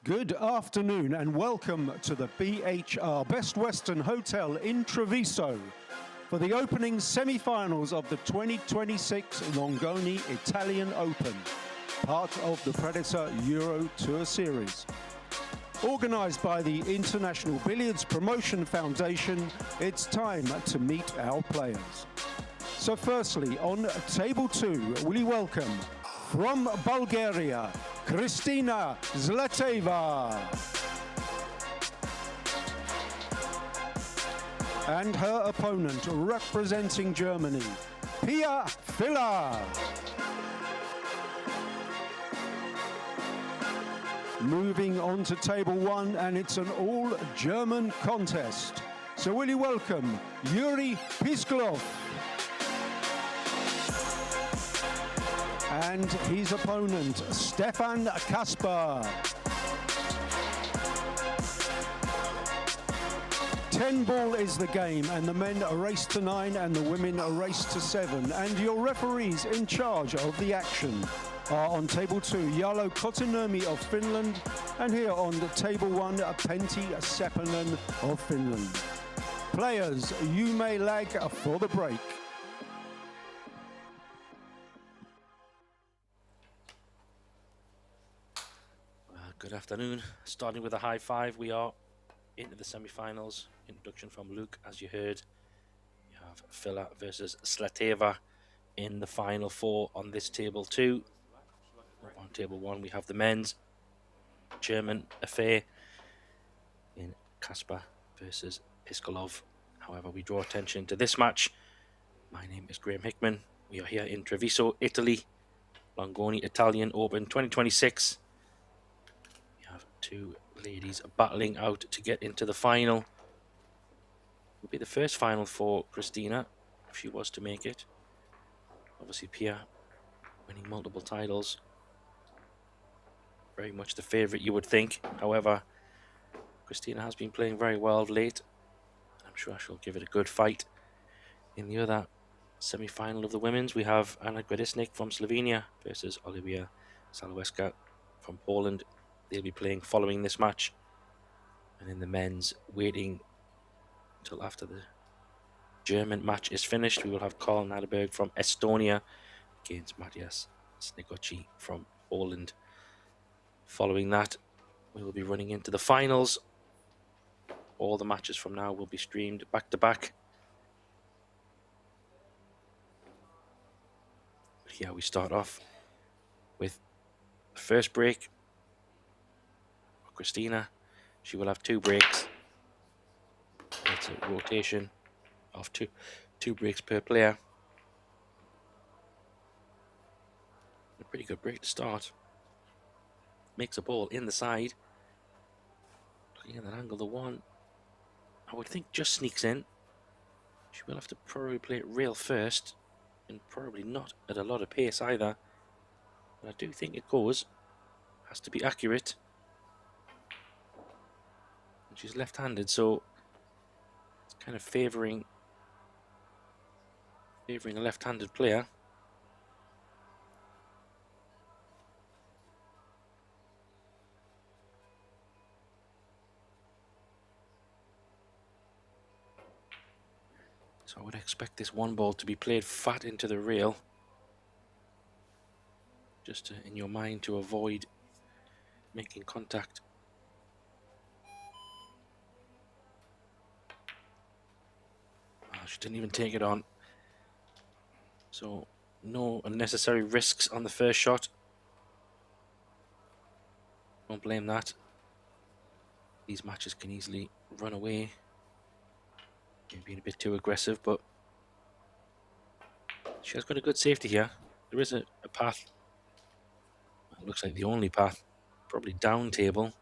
Good afternoon and welcome to the BHR Best Western Hotel in Treviso for the opening semi-finals of the 2026 Longoni Italian Open, part of the Predator Euro Tour Series. Organised by the International Billiards Promotion Foundation, it's time to meet our players. So firstly, on table 2, will you welcome from Bulgaria, Kristina Zlateva. And her opponent representing Germany, Pia Filler. Moving on to table 1, and it's an all-German contest. So will you welcome Yuri Pisklov and his opponent, Stefan Kasper. 10-ball is the game, and the men are race to 9 and the women are race to 7. And your referees in charge of the action are on table 2, Jalo Kotinurmi of Finland, and here on the table 1, Pentti Seppänen of Finland. Players, you may lag for the break. Good afternoon. Starting with a high five, we are into the semi-finals. Introduction from Luke, as you heard. You have Filler versus Zlateva in the final 4 on this table 2. On table 1, we have the men's German affair in Kasper versus Piskolov. However, we draw attention to this match. My name is Graham Hickman. We are here in Treviso, Italy. Longoni Italian Open 2026. Two ladies battling out to get into the final. It would be the first final for Kristina if she was to make it. Obviously Pia winning multiple titles, very much the favorite, you would think. However, Kristina has been playing very well of late. I'm sure she'll give it a good fight. In the other semi-final of the women's, we have Anna Gradisnik from Slovenia versus Olivia Saloweska from Poland. They'll be playing following this match. And in the men's, waiting until after the German match is finished, we will have Karl Naderberg from Estonia against Matthias Snegoci from Poland. Following that, we will be running into the finals. All the matches from now will be streamed back to back. But here we start off with the first break. Kristina, she will have 2 breaks. It's a rotation of two breaks per player. A pretty good break to start. Makes a ball in the side. Looking at that angle, the one I would think just sneaks in. She will have to probably play it real first, and probably not at a lot of pace either. But I do think it goes. Has to be accurate. She's left-handed, so it's kind of favouring a left-handed player. So I would expect this one ball to be played fat into the rail, just in your mind to avoid making contact. She didn't even take it on. So no unnecessary risks on the first shot. Don't blame that. These matches can easily run away. Maybe being a bit too aggressive, but she has got a good safety here. There is a path. It looks like the only path. Probably down table.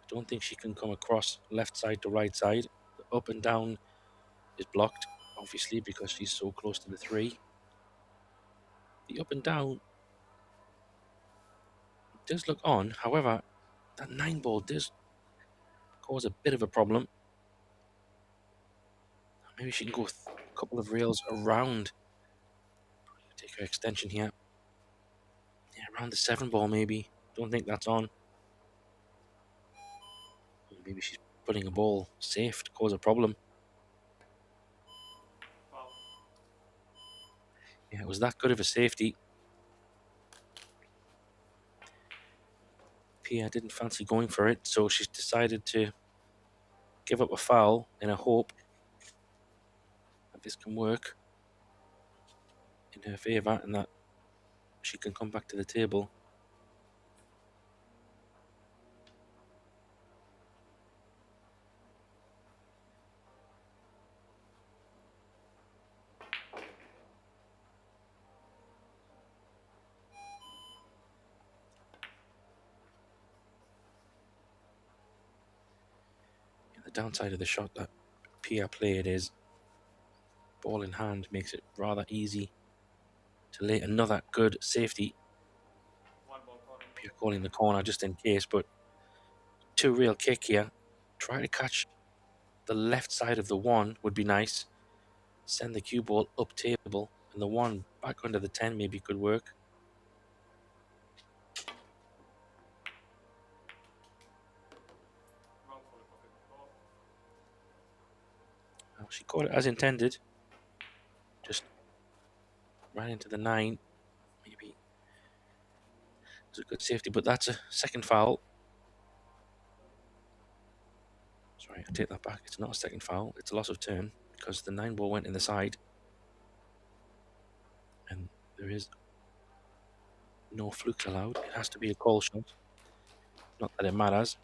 I don't think she can come across left side to right side. The up and down is blocked, obviously, because she's so close to the 3. The up and down does look on. However, that 9 ball does cause a bit of a problem. Maybe she can go a couple of rails around. Take her extension here. Yeah, around the 7 ball maybe. Don't think that's on. Maybe she's putting a ball safe to cause a problem. Yeah, it was that good of a safety. Pia didn't fancy going for it, so she's decided to give up a foul in a hope that this can work in her favour and that she can come back to the table. The downside of the shot that Pia played is ball in hand makes it rather easy to lay another good safety. Pia calling the corner just in case, but two real kick here. Try to catch the left side of the one would be nice. Send the cue ball up table and the one back under the 10 maybe could work. Well, she caught it as intended. Just ran into the 9. Maybe it's a good safety, but that's a second foul. Sorry, I take that back. It's not a second foul. It's a loss of turn because the 9 ball went in the side. And there is no flukes allowed. It has to be a call shot. Not that it matters.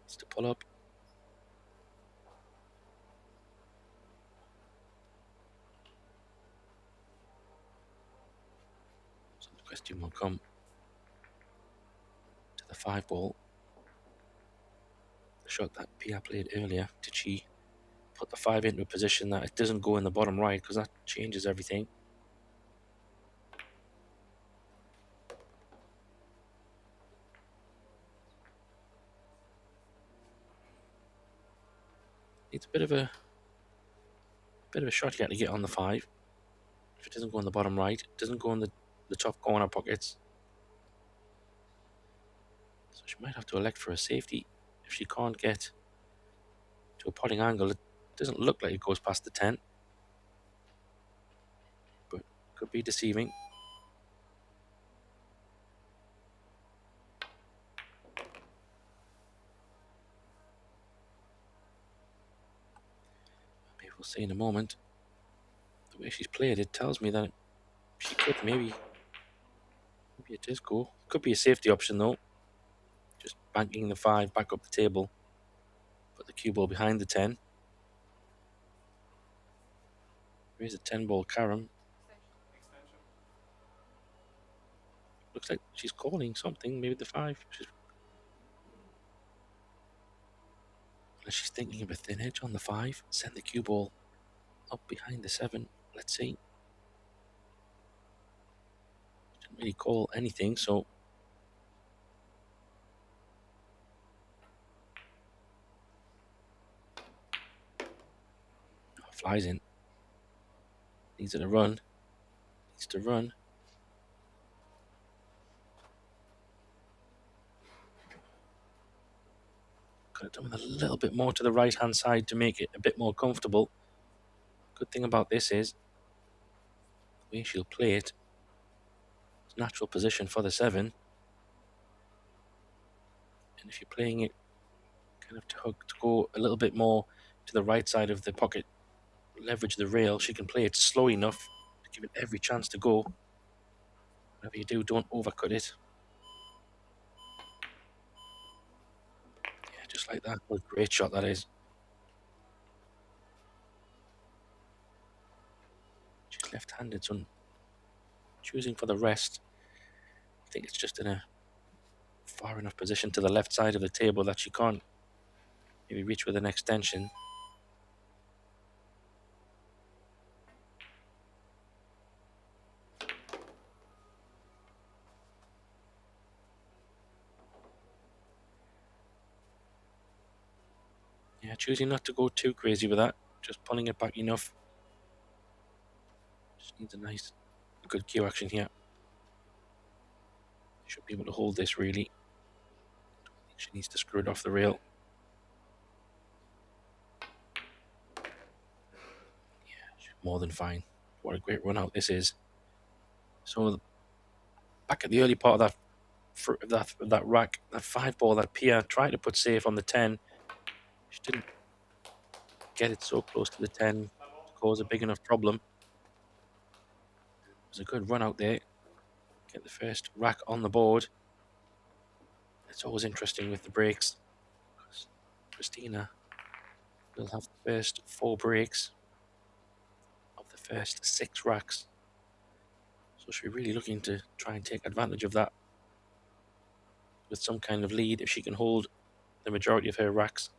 It's to pull up. So the question will come to the 5 ball. The shot that Pia played earlier, did she put the 5 into a position that it doesn't go in the bottom right, because that changes everything. It's a bit of a shot here to get on the 5. If it doesn't go in the bottom right, it doesn't go in the top corner pockets. So she might have to elect for a safety if she can't get to a potting angle. It doesn't look like it goes past the 10, but could be deceiving. Maybe we'll see in a moment. The way she's played it tells me that she could maybe it does go. Could be a safety option though. Just banking the 5 back up the table. Put the cue ball behind the 10. Here's a 10 ball carom. Looks like she's calling something, maybe the 5. She's thinking of a thin edge on the 5. Send the cue ball up behind the 7. Let's see. Didn't really call anything, so flies in. Needs it to run. Needs to run. Could have done with a little bit more to the right hand side to make it a bit more comfortable. Good thing about this is the way she'll play it. It's natural position for the 7. And if you're playing it kind of to go a little bit more to the right side of the pocket, leverage the rail, she can play it slow enough to give it every chance to go. Whatever you do, don't overcut it. Yeah, just like that. What a great shot that is. She's left-handed, so choosing for the rest. I think it's just in a far enough position to the left side of the table that she can't maybe reach with an extension. Yeah, choosing not to go too crazy with that, just pulling it back enough. She needs a nice, good cue action here. Should be able to hold this really. I think she needs to screw it off the rail. Yeah, she's more than fine. What a great run out this is. So back at the early part of that rack, that 5 ball that Pia tried to put safe on the 10. She didn't get it so close to the 10 to cause a big enough problem. It was a good run out there. Get the first rack on the board. It's always interesting with the breaks, because Christina will have the first 4 breaks of the first 6 racks. So she's really looking to try and take advantage of that with some kind of lead if she can hold the majority of her racks.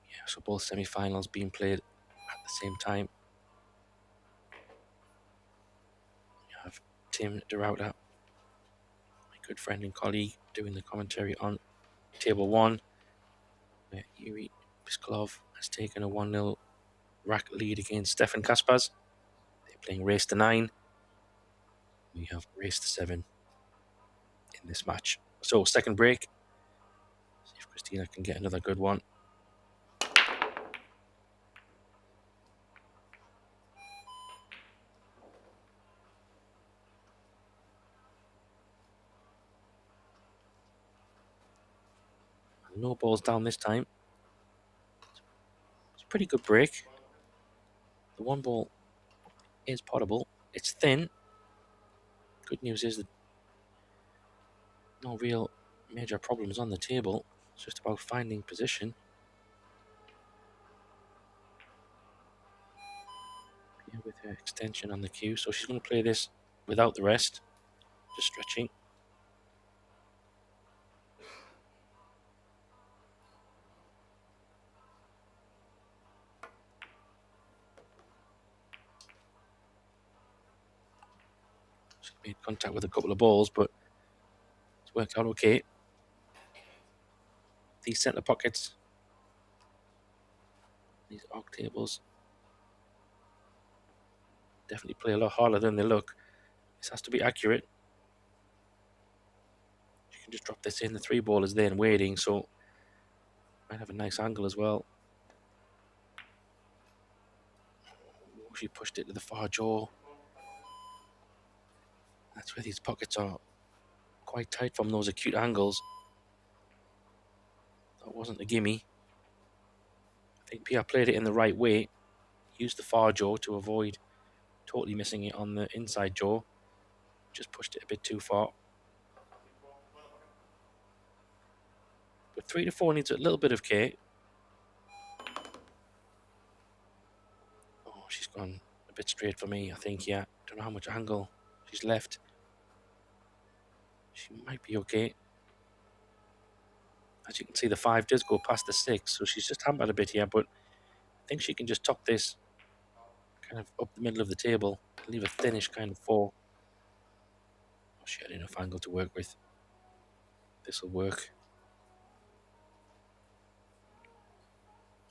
Yeah, so both semi-finals being played at the same time. You have Tim DeRouter, my good friend and colleague, doing the commentary on table 1, where Iwan Pisklov has taken a 1-0 rack lead against Stefan Kaspers. They're playing race to 9. We have race to 7 in this match. So second break. See if Christina can get another good one. No balls down this time. It's a pretty good break. The 1 ball is potable. It's thin. Good news is that no real major problems on the table. It's just about finding position. Yeah, with her extension on the cue. So she's going to play this without the rest. Just stretching. She's made contact with a couple of balls, but it's worked out okay. These centre pockets, these arc tables, definitely play a lot harder than they look. This has to be accurate. You can just drop this in. The 3 ball is then waiting, so might have a nice angle as well. Oh, she pushed it to the far jaw. That's where these pockets are quite tight from those acute angles. That wasn't a gimme. I think Pia played it in the right way. Used the far jaw to avoid totally missing it on the inside jaw. Just pushed it a bit too far. But 3 to 4 needs a little bit of care. Oh, she's gone a bit straight for me, I think, yeah. Don't know how much angle she's left. She might be okay. As you can see, the 5 does go past the 6, so she's just hampered a bit here, but I think she can just top this kind of up the middle of the table, leave a thinnish kind of 4. Oh, she had enough angle to work with. This will work.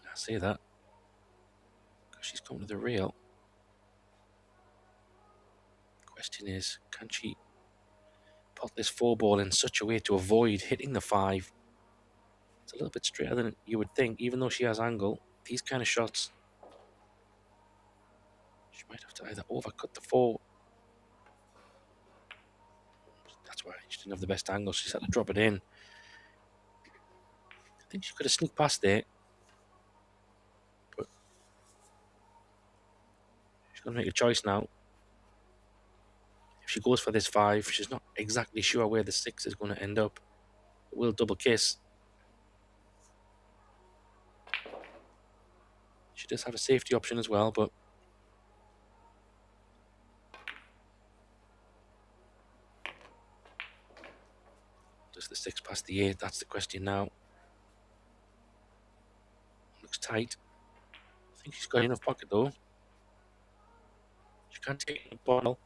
I say that because she's come to the rail. Question is, can she pot this 4 ball in such a way to avoid hitting the 5? It's a little bit straighter than you would think, even though she has angle. These kind of shots, she might have to either overcut the 4. That's why she didn't have the best angle. She's had to drop it in. I think she could have sneaked past there, but she's going to make a choice now. If she goes for this 5, she's not exactly sure where the 6 is going to end up. It will double kiss. She does have a safety option as well, but does the 6 pass the 8? That's the question now. Looks tight. I think she's got enough pocket though. She can't take the ball.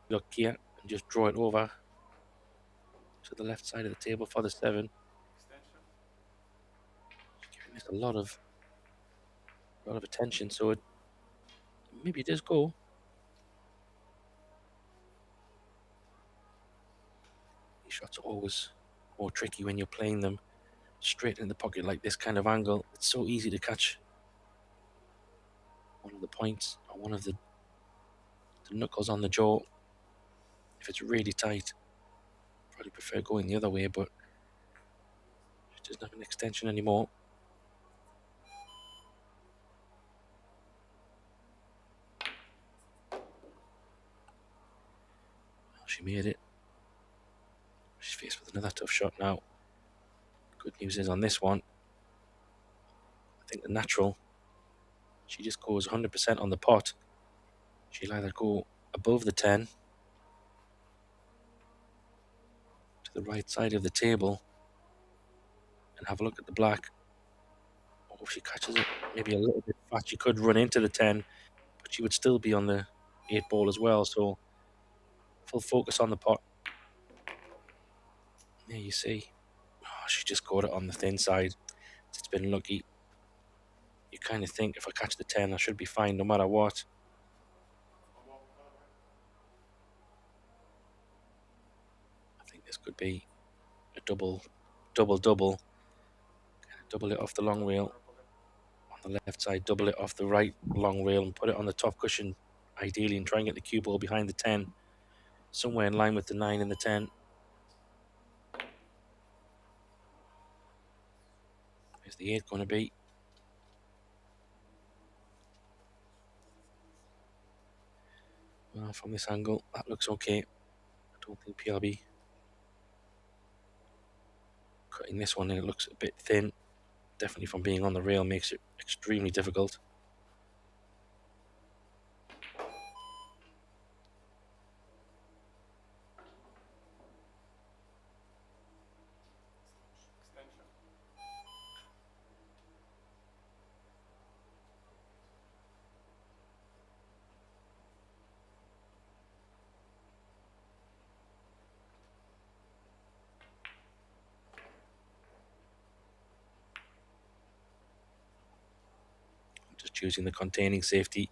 Look here and just draw it over. to the left side of the table for the 7. She's giving this a lot of attention, so maybe it does go. These shots are always more tricky when you're playing them straight in the pocket like this kind of angle. It's so easy to catch one of the points or one of the knuckles on the jaw. If it's really tight, probably prefer going the other way, but she doesn't have an extension anymore. Well, she made it. She's faced with another tough shot now. Good news is on this one, I think the natural, she just goes 100% on the pot. She'll either go above the 10 to the right side of the table and have a look at the black, or if she catches it maybe a little bit fat, she could run into the 10, but she would still be on the 8 ball as well, so full focus on the pot. There you see, she just caught it on the thin side. It's been lucky. You kind of think if I catch the 10 I should be fine no matter what. I think this could be a double. Double it off the long rail on the left side, double it off the right long rail and put it on the top cushion ideally, and try and get the cue ball behind the 10 somewhere in line with the 9 and the 10. Where's the 8 going to be? Well, from this angle that looks okay. I don't think PRB cutting this one in, it looks a bit thin. Definitely from being on the rail makes it extremely difficult. Just choosing the containing safety.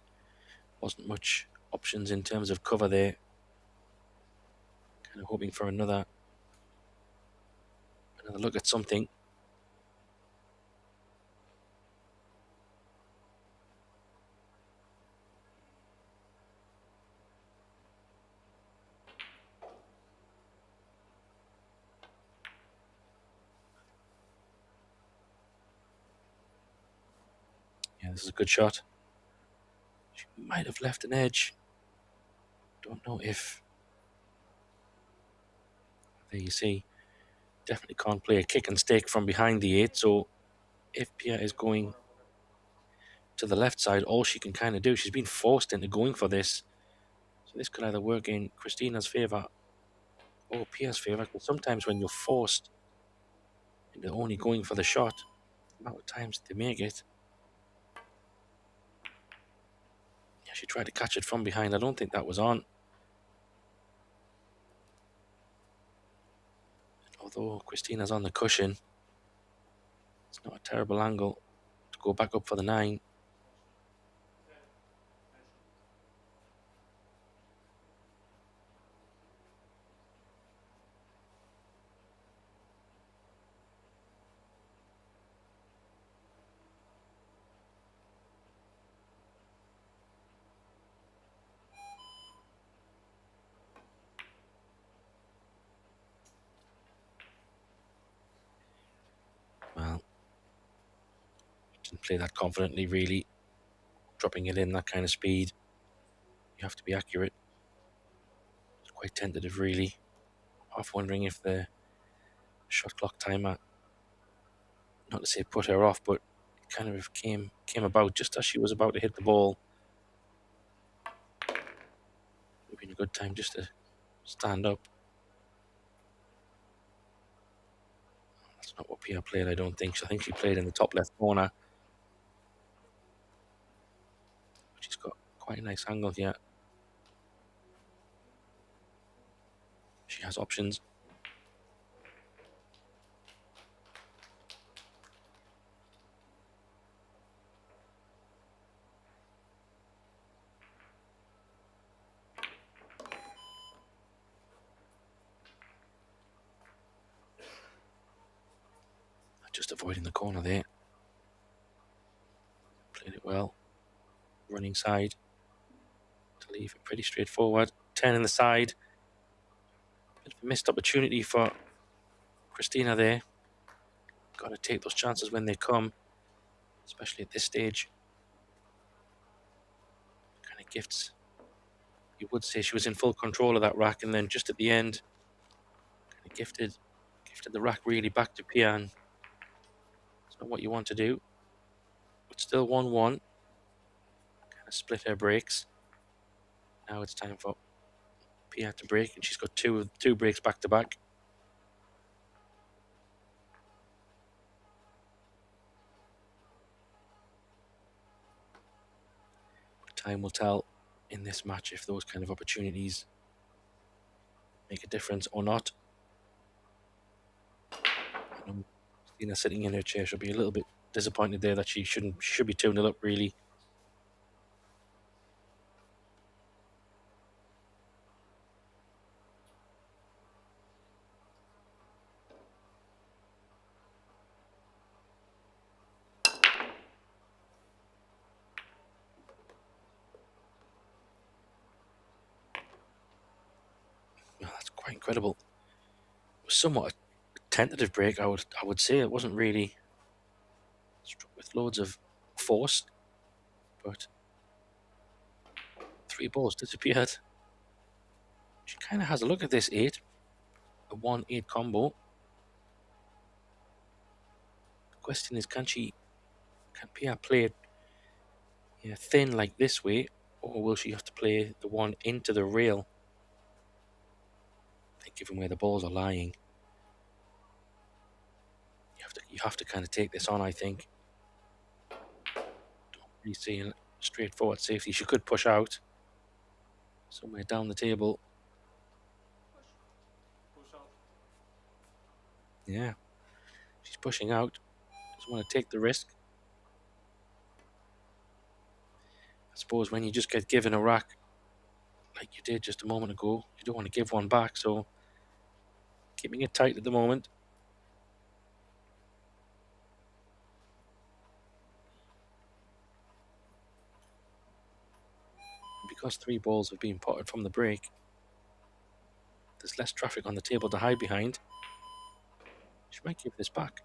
Wasn't much options in terms of cover there. Kind of hoping for another look at something. Yeah, this is a good shot. She might have left an edge. Don't know if. There you see. Definitely can't play a kick and stick from behind the 8. So if Pia is going to the left side, all she can kind of do, she's been forced into going for this. So this could either work in Christina's favour or Pia's favour. But sometimes when you're forced into only going for the shot, the amount of times they make it. Yeah, she tried to catch it from behind. I don't think that was on. Although Christina's on the cushion, it's not a terrible angle to go back up for the 9. Well, didn't play that confidently, really. Dropping it in that kind of speed, you have to be accurate. It's quite tentative, really. Half wondering if the shot clock timer, not to say put her off, but it kind of came about just as she was about to hit the ball. It would have been a good time just to stand up. That's not what Pia played, I don't think. I think she played in the top left corner. She's got quite a nice angle here. She has options. just avoiding the corner there. Played it well. Running side to leave it pretty straightforward. 10 in the side. Bit of a missed opportunity for Christina there. Got to take those chances when they come, especially at this stage. Kind of gifts. You would say she was in full control of that rack, and then just at the end, kind of gifted the rack really back to Pia. And it's not what you want to do, but still 1-1. Kind of split her breaks. Now it's time for Pia to break, and she's got two breaks back to back. But time will tell in this match if those kind of opportunities make a difference or not. I know Christina sitting in her chair should be a little bit disappointed there that she should be 2-0 up really. Well, that's quite incredible. It was somewhat a tentative break, I would say. It wasn't really struck with loads of force, but 3 balls disappeared. She kind of has a look at this 8, a 1-8 combo. The question is, can Pia play it thin like this way, or will she have to play the 1 into the rail? I think given where the balls are lying, you have to kind of take this on, I think. Don't really see a straightforward safety. She could push out somewhere down the table. Yeah, she's pushing out. Doesn't want to take the risk. I suppose when you just get given a rack like you did just a moment ago, you don't want to give one back, so keeping it tight at the moment. Because 3 balls have been potted from the break, there's less traffic on the table to hide behind. She might give this back.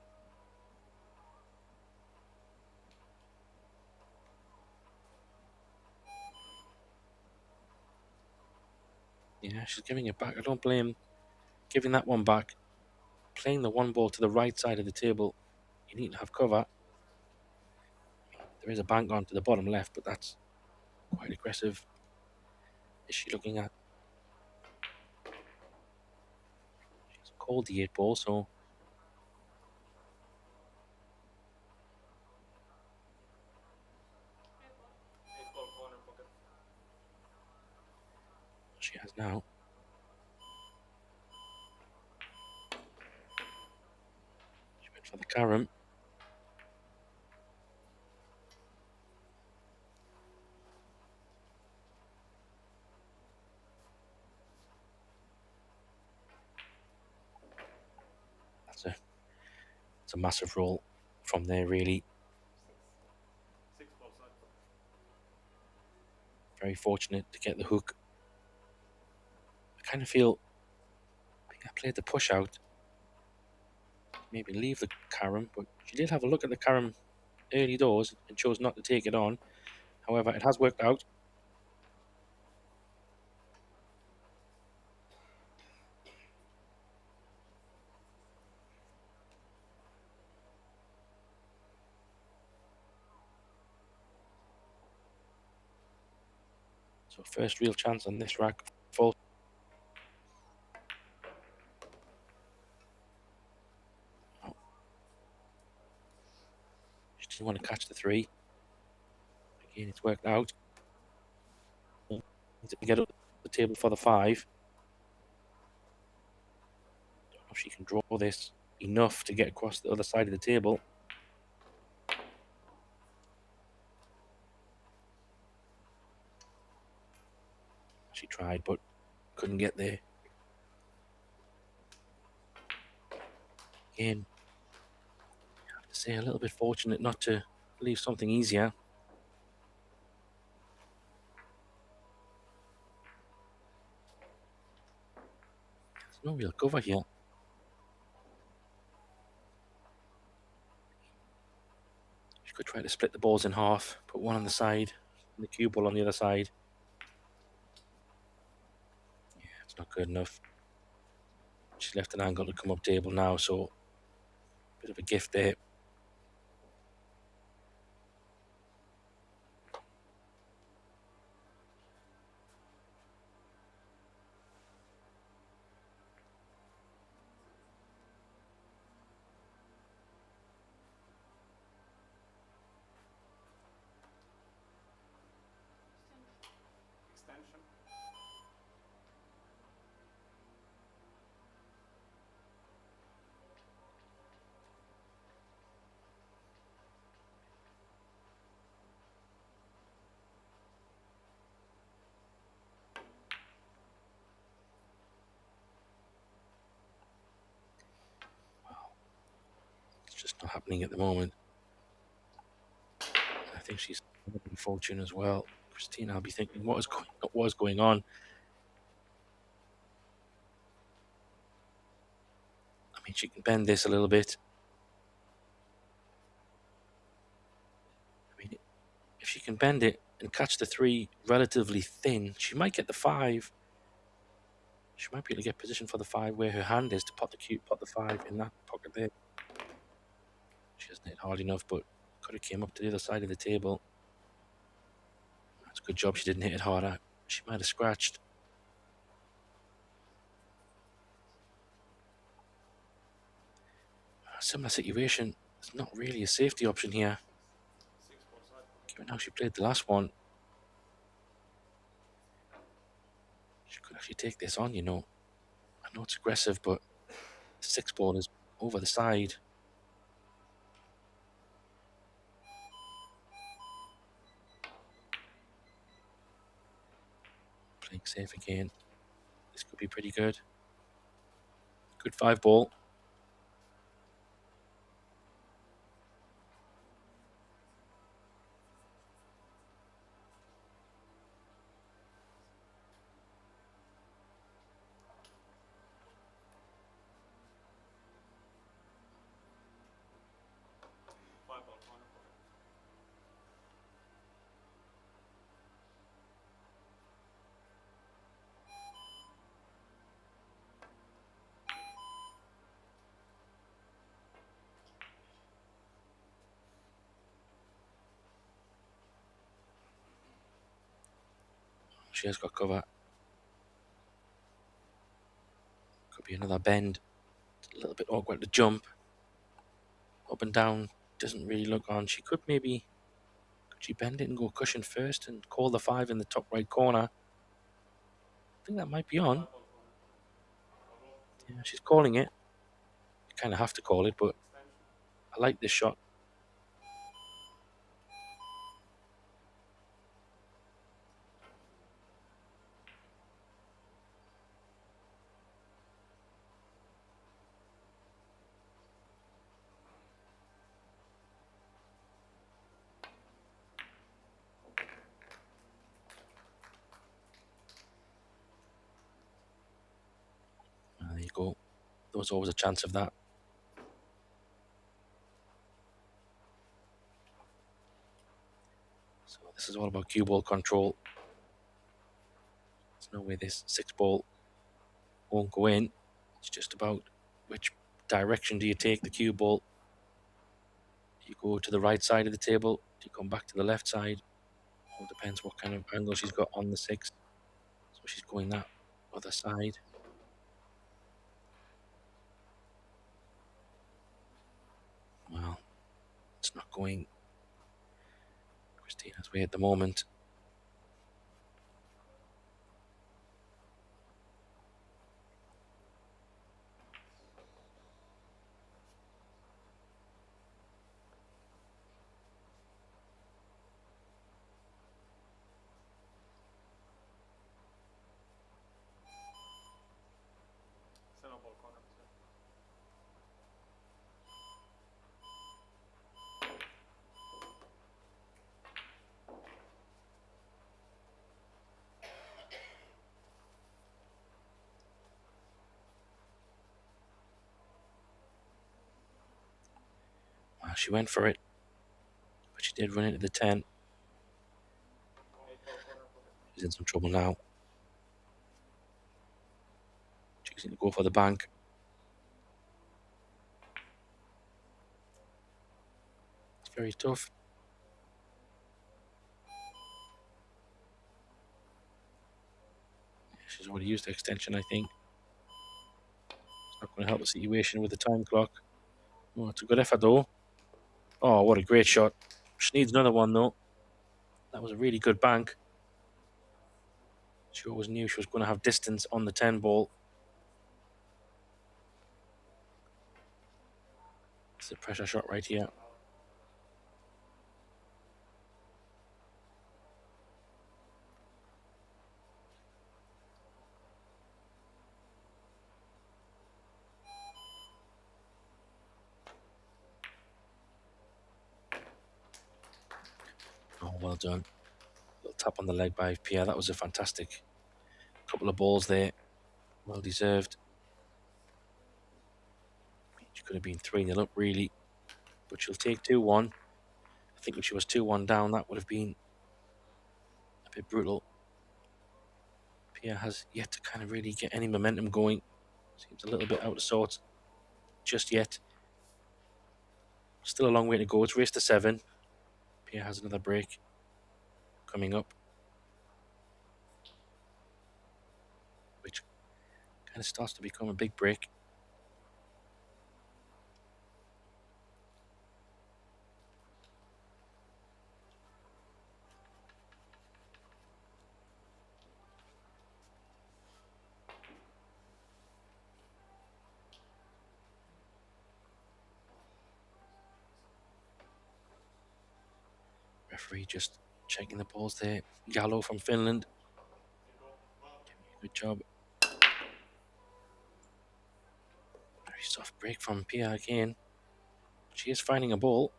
Yeah, she's giving it back. I don't blame giving that one back. Playing the 1 ball to the right side of the table, you need to have cover. There is a bank on to the bottom left, but that's quite aggressive. Is she looking at? She hasn't called the 8 ball, so she has now. She went for the carom. It's a massive roll from there, really. Very fortunate to get the hook. I kind of feel I played the push out. Maybe leave the carom, but she did have a look at the carom early doors and chose not to take it on. However, it has worked out. So first real chance on this rack. Full. Oh. She didn't want to catch the 3. Again, it's worked out. Need to get up the table for the 5. Don't know if she can draw this enough to get across the other side of the table. She tried, but couldn't get there. Again, say, a little bit fortunate not to leave something easier. There's no real cover here. She could try to split the balls in half, put one on the side, and the cue ball on the other side. Yeah, it's not good enough. She's left an angle to come up table now, so a bit of a gift there. It's just not happening at the moment. I think she's in fortune as well. Christina, I'll be thinking, what is going on? I mean, she can bend this a little bit. I mean, if she can bend it and catch the 3 relatively thin, she might get the 5. She might be able to get position for the 5 where her hand is to pot the 5 in that pocket there. She hasn't hit hard enough, but could have came up to the other side of the table. That's a good job she didn't hit it harder. She might have scratched. Similar situation. There's not really a safety option here. Given how she played the last one, she could actually take this on, you know. I know it's aggressive, but the 6 ball is over the side. Playing safe again. This could be pretty good. Good 5 ball. She has got cover. Could be another bend. It's a little bit awkward to jump. Up and down doesn't really look on. She could maybe, could she bend it and go cushion first and call the 5 in the top right corner? I think that might be on. Yeah, she's calling it. You kind of have to call it, but I like this shot. There you go. There was always a chance of that. So this is all about cue ball control. There's no way this 6 ball won't go in. It's just about which direction do you take the cue ball. Do you go to the right side of the table? Do you come back to the left side? All depends what kind of angle she's got on the 6. So she's going that other side. Well, it's not going Christina's way at the moment. She went for it, but she did run into the 10. She's in some trouble now. Choosing to go for the bank. It's very tough. She's already used the extension, I think. It's not going to help the situation with the time clock. Oh, it's a good effort, though. Oh, what a great shot. She needs another one, though. That was a really good bank. She always knew she was going to have distance on the 10 ball. It's a pressure shot right here. Oh, well done. Little tap on the leg by Pierre. That was a fantastic couple of balls there. Well deserved. She could have been 3-0 up, really. But she'll take 2-1. I think when she was 2-1 down, that would have been a bit brutal. Pierre has yet to kind of really get any momentum going. Seems a little bit out of sorts just yet. Still a long way to go. It's race to 7. Pierre has another break coming up, which kind of starts to become a big break. Referee just checking the balls there. Gallo from Finland. Good job. Very soft break from Pia again. She is finding a ball.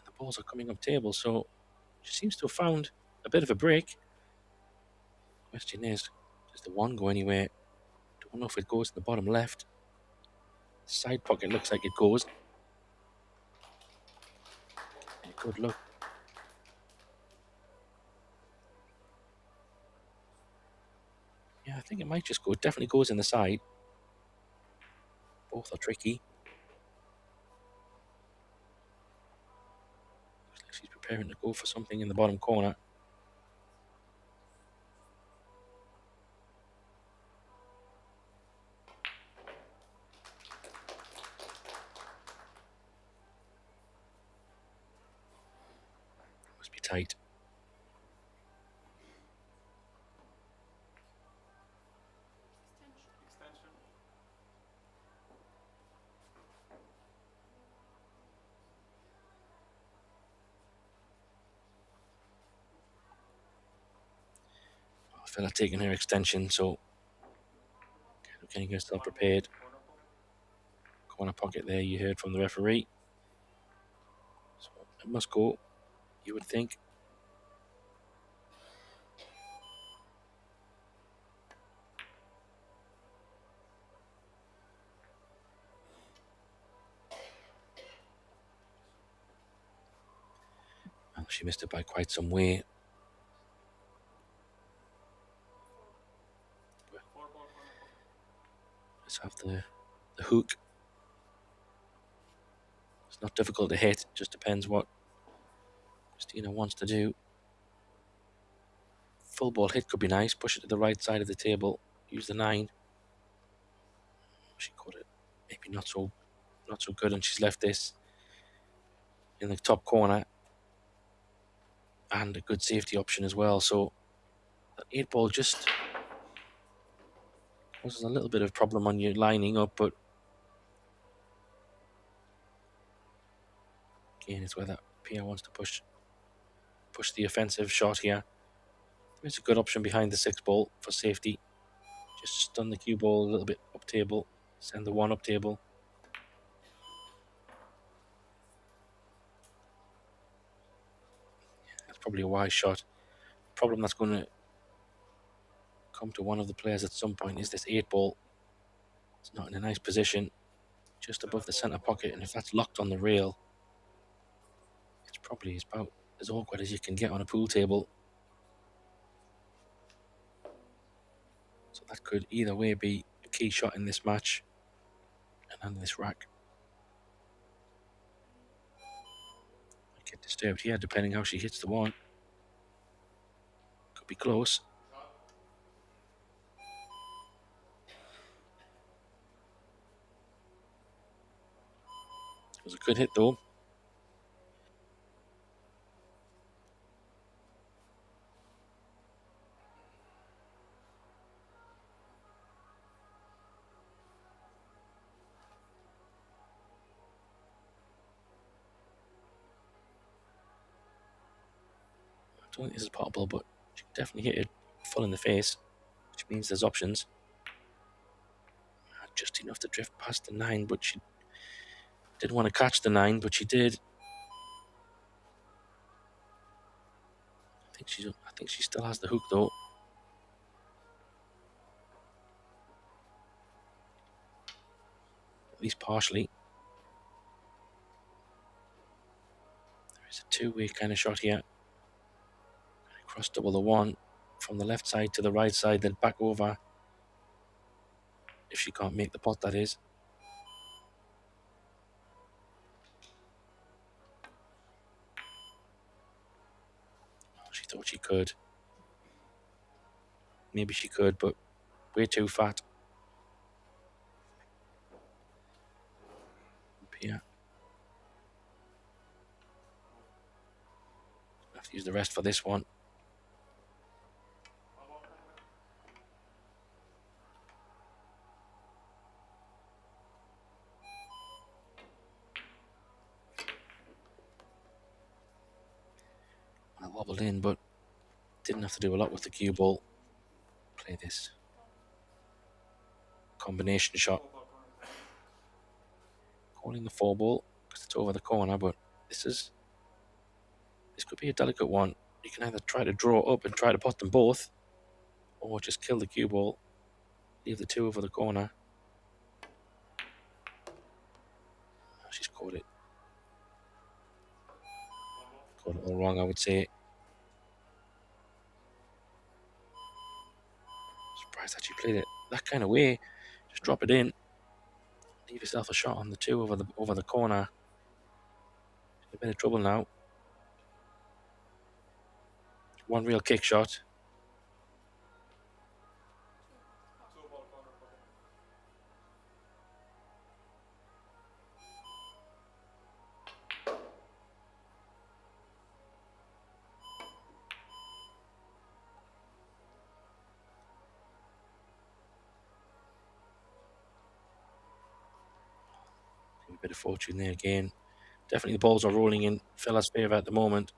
The balls are coming up table, so she seems to have found a bit of a break. Question is, does the one go anywhere? Don't know if it goes to the bottom left. Side pocket looks like it goes. Good luck. Yeah, I think it might just go. It definitely goes in the side. Both are tricky. Looks like she's preparing to go for something in the bottom corner. Must be tight. Fella taking her extension, so getting herself prepared. Corner pocket there, you heard from the referee. So it must go, you would think. Well, she missed it by quite some way. Let's have the hook. It's not difficult to hit, just depends what Christina wants to do. Full ball hit could be nice. Push it to the right side of the table. Use the 9. She caught it. Maybe not so good, and she's left this in the top corner. And a good safety option as well. So that 8 ball just causes a little bit of problem on your lining up, but again, it's whether Pia wants to push the offensive shot here. There's a good option behind the 6 ball for safety. Just stun the cue ball a little bit up table. Send the 1 up table. That's probably a wise shot. The problem that's going to come to one of the players at some point is this 8 ball. It's not in a nice position, just above the centre pocket, and if that's locked on the rail, probably is about as awkward as you can get on a pool table. So that could either way be a key shot in this match and under this rack. Might get disturbed here depending how she hits the one. Could be close. It was a good hit though. I don't think this is potable, but she can definitely hit it full in the face, which means there's options. Just enough to drift past the 9, but she didn't want to catch the 9, but she did. I think she still has the hook though. At least partially. There is a two-way kind of shot here. Cross double the 1 from the left side to the right side, then back over. If she can't make the pot, that is. Oh, she thought she could. Maybe she could, but way too fat. Up here. I have to use the rest for this one. I wobbled in, but didn't have to do a lot with the cue ball. Play this combination shot. Calling the 4 ball because it's over the corner, but this could be a delicate one. You can either try to draw up and try to pot them both, or just kill the cue ball, leave the 2 over the corner. Oh, she's caught it. Caught it all wrong, I would say. Surprised that she played it that kind of way. Just drop it in, leave yourself a shot on the 2 over the corner. She's in a bit of trouble now. One real kick shot. A bit of fortune there again. Definitely the balls are rolling in Fella's favour at the moment.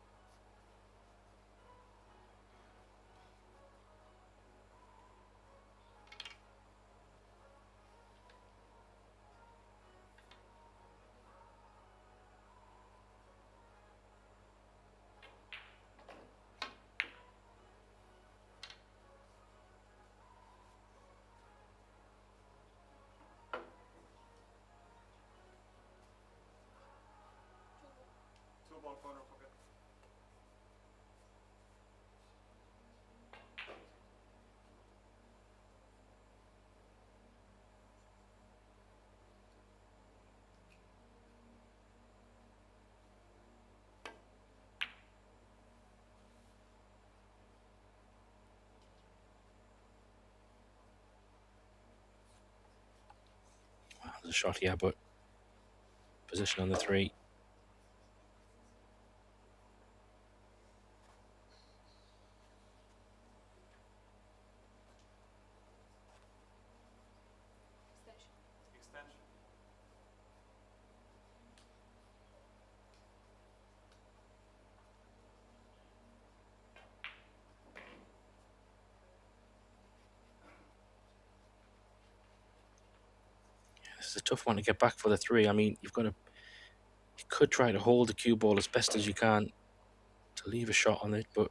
Wow, there's a shot here, but position on the 3. This is a tough one to get back for the 3. I mean, you could try to hold the cue ball as best as you can to leave a shot on it, but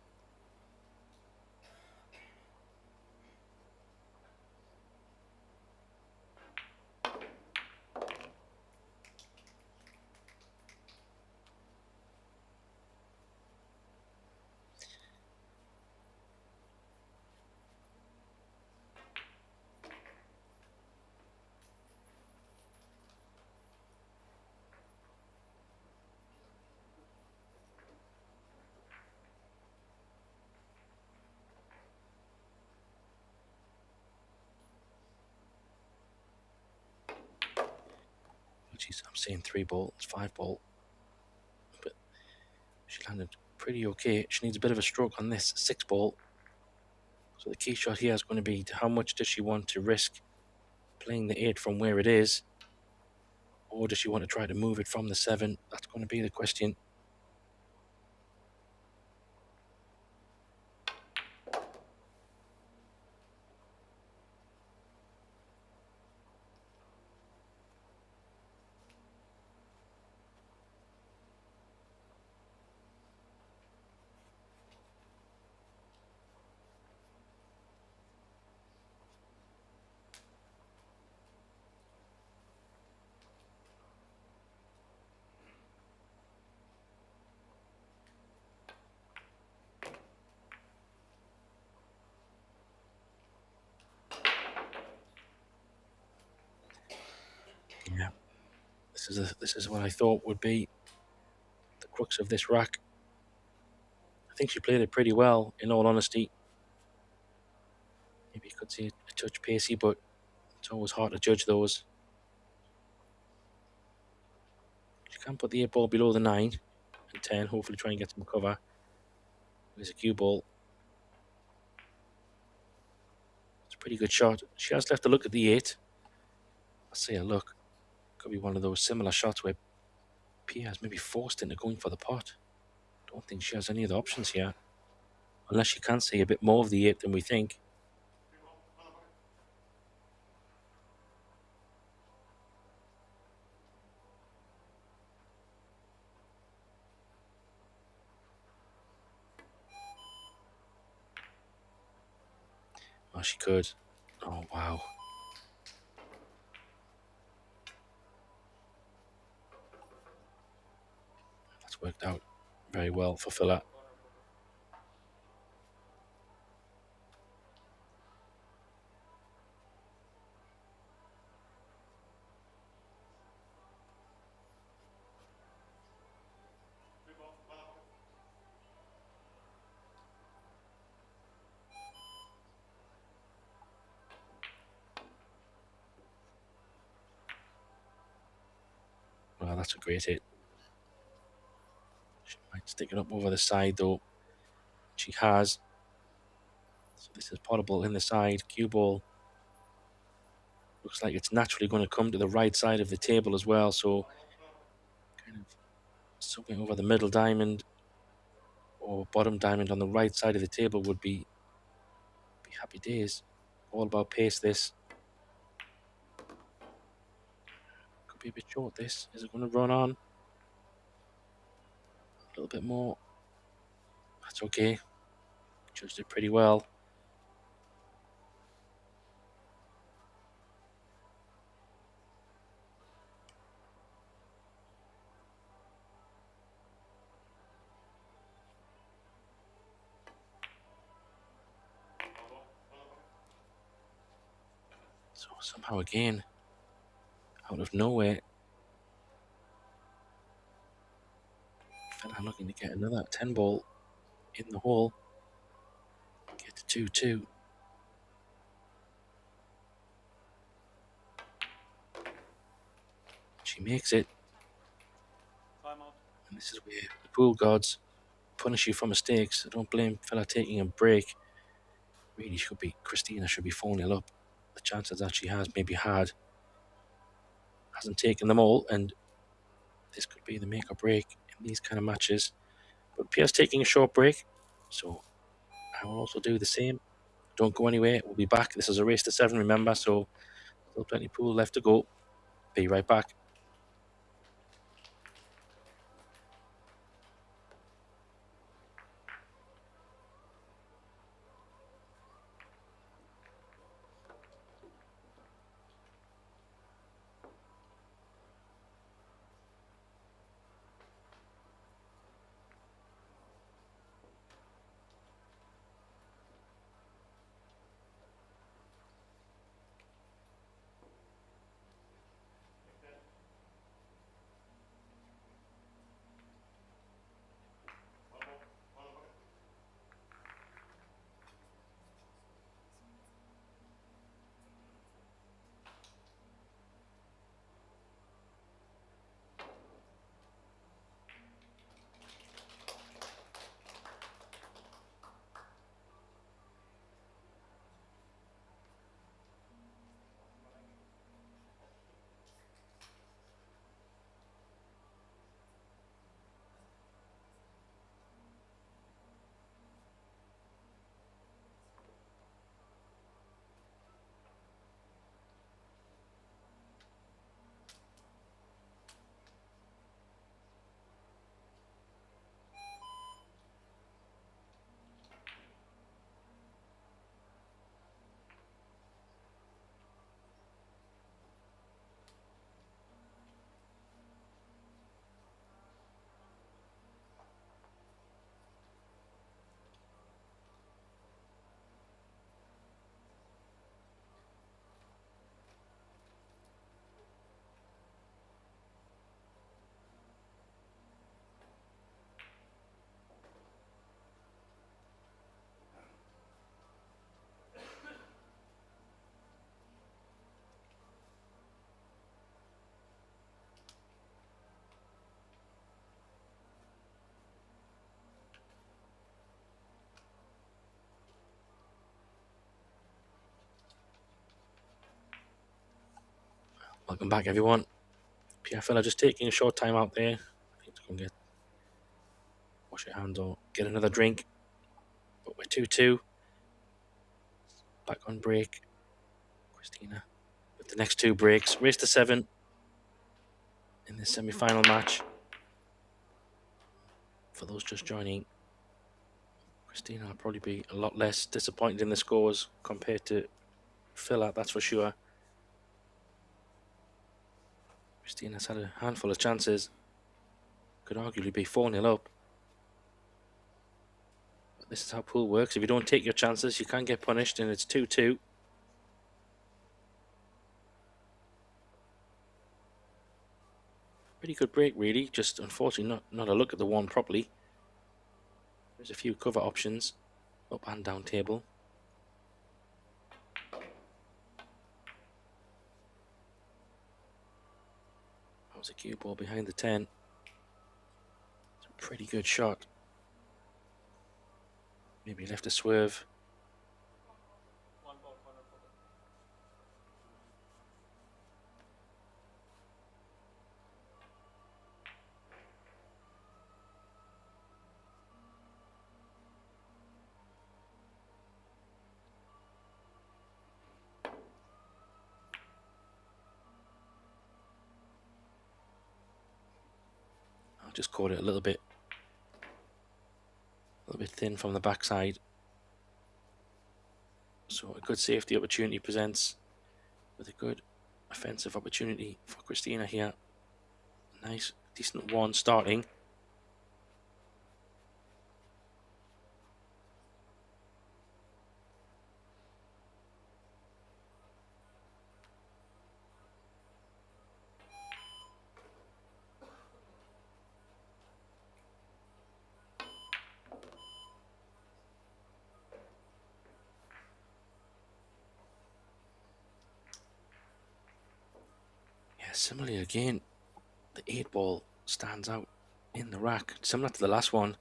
Apologies, I'm saying 3 ball, it's 5 ball. But she landed pretty okay. She needs a bit of a stroke on this 6 ball. So the key shot here is going to be how much does she want to risk playing the 8 from where it is, or does she want to try to move it from the 7? That's going to be the question. Yeah, this is what I thought would be the crux of this rack. I think she played it pretty well, in all honesty. Maybe you could see a touch pacey, but it's always hard to judge those. She can put the 8 ball below the 9 and 10, hopefully try and get some cover. There's a cue ball. It's a pretty good shot. She has left to look at the 8. I'll say a look. Could be one of those similar shots where Pia is maybe forced into going for the pot. Don't think she has any other options here. Unless she can see a bit more of the 8 than we think. Oh, she could. Oh, wow. That's worked out very well for Filler. Well, that's a great hit. She might stick it up over the side, though. She has. So this is potable in the side. Cue ball. Looks like it's naturally going to come to the right side of the table as well. So kind of something over the middle diamond or bottom diamond on the right side of the table would be happy days. All about pace, this. Could be a bit short, this. Is it going to run on? A little bit more. That's okay. Judged it pretty well. So somehow again, out of nowhere, Fella looking to get another 10 ball in the hole. Get to 2-2. She makes it. And this is where the pool gods punish you for mistakes. I don't blame Fella taking a break. Really should be, Christina should be 4-0 up. The chances that she has maybe had, hasn't taken them all, and this could be the make or break in these kind of matches. But Pia's taking a short break, so I will also do the same. Don't go anywhere. We'll be back. This is a race to 7, remember, so still plenty of pool left to go. Be right back. Welcome back, everyone. PFL are just taking a short time out there. I think to go and wash your hands or get another drink. But we're 2-2. Back on break. Christina with the next 2 breaks. Race to 7 in this semi-final match. For those just joining, Christina will probably be a lot less disappointed in the scores compared to Phila, that's for sure. Christina's had a handful of chances. Could arguably be 4-0 up. But this is how pool works. If you don't take your chances, you can get punished, and it's 2-2. Pretty good break, really. Just unfortunately not a look at the one properly. There's a few cover options, up and down table. That was a cue ball behind the 10. It's a pretty good shot. Maybe left a swerve. I just caught it a little bit thin from the backside. So a good safety opportunity presents with a good offensive opportunity for Christina here. Nice, decent one starting. Similarly again, the 8 ball stands out in the rack, similar to the last one.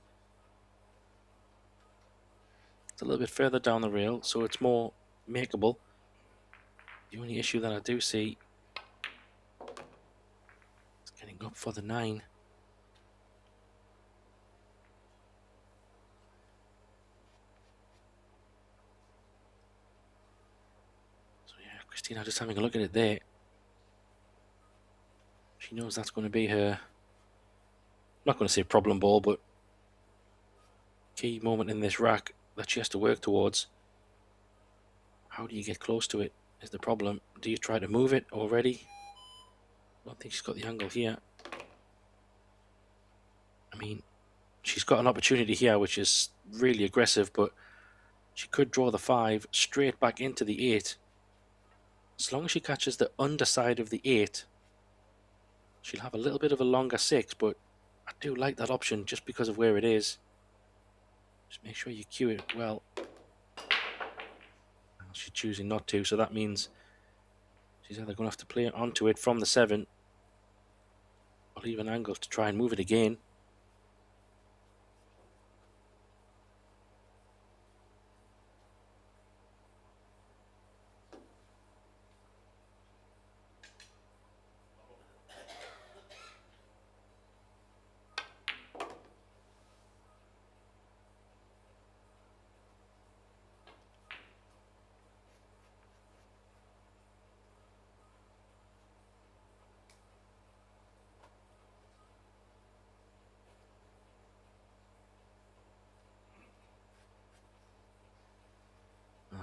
It's a little bit further down the rail, so it's more makeable. The only issue that I do see is getting up for the 9. So yeah, Christina just having a look at it there. She knows that's going to be her, I'm not going to say problem ball, but key moment in this rack that she has to work towards. How do you get close to it is the problem. Do you try to move it already? I don't think she's got the angle here. I mean, she's got an opportunity here which is really aggressive, but she could draw the 5 straight back into the 8. As long as she catches the underside of the 8, she'll have a little bit of a longer 6, but I do like that option just because of where it is. Just make sure you cue it well. She's choosing not to, so that means she's either going to have to play onto it from the 7 or leave an angle to try and move it again.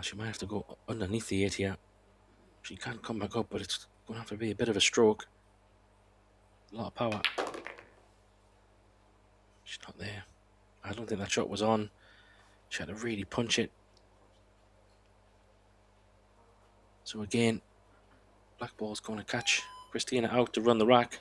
She might have to go underneath the 8 here. She can come back up, but it's going to have to be a bit of a stroke. A lot of power. She's not there. I don't think that shot was on. She had to really punch it. So again, black ball's going to catch Christina out to run the rack.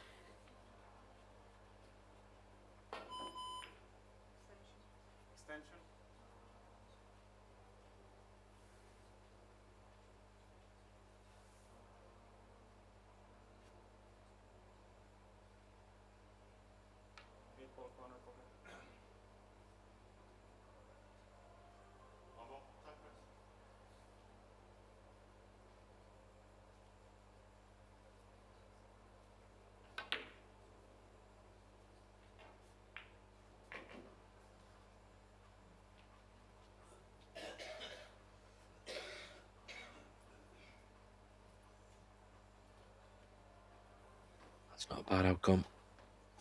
It's not a bad outcome.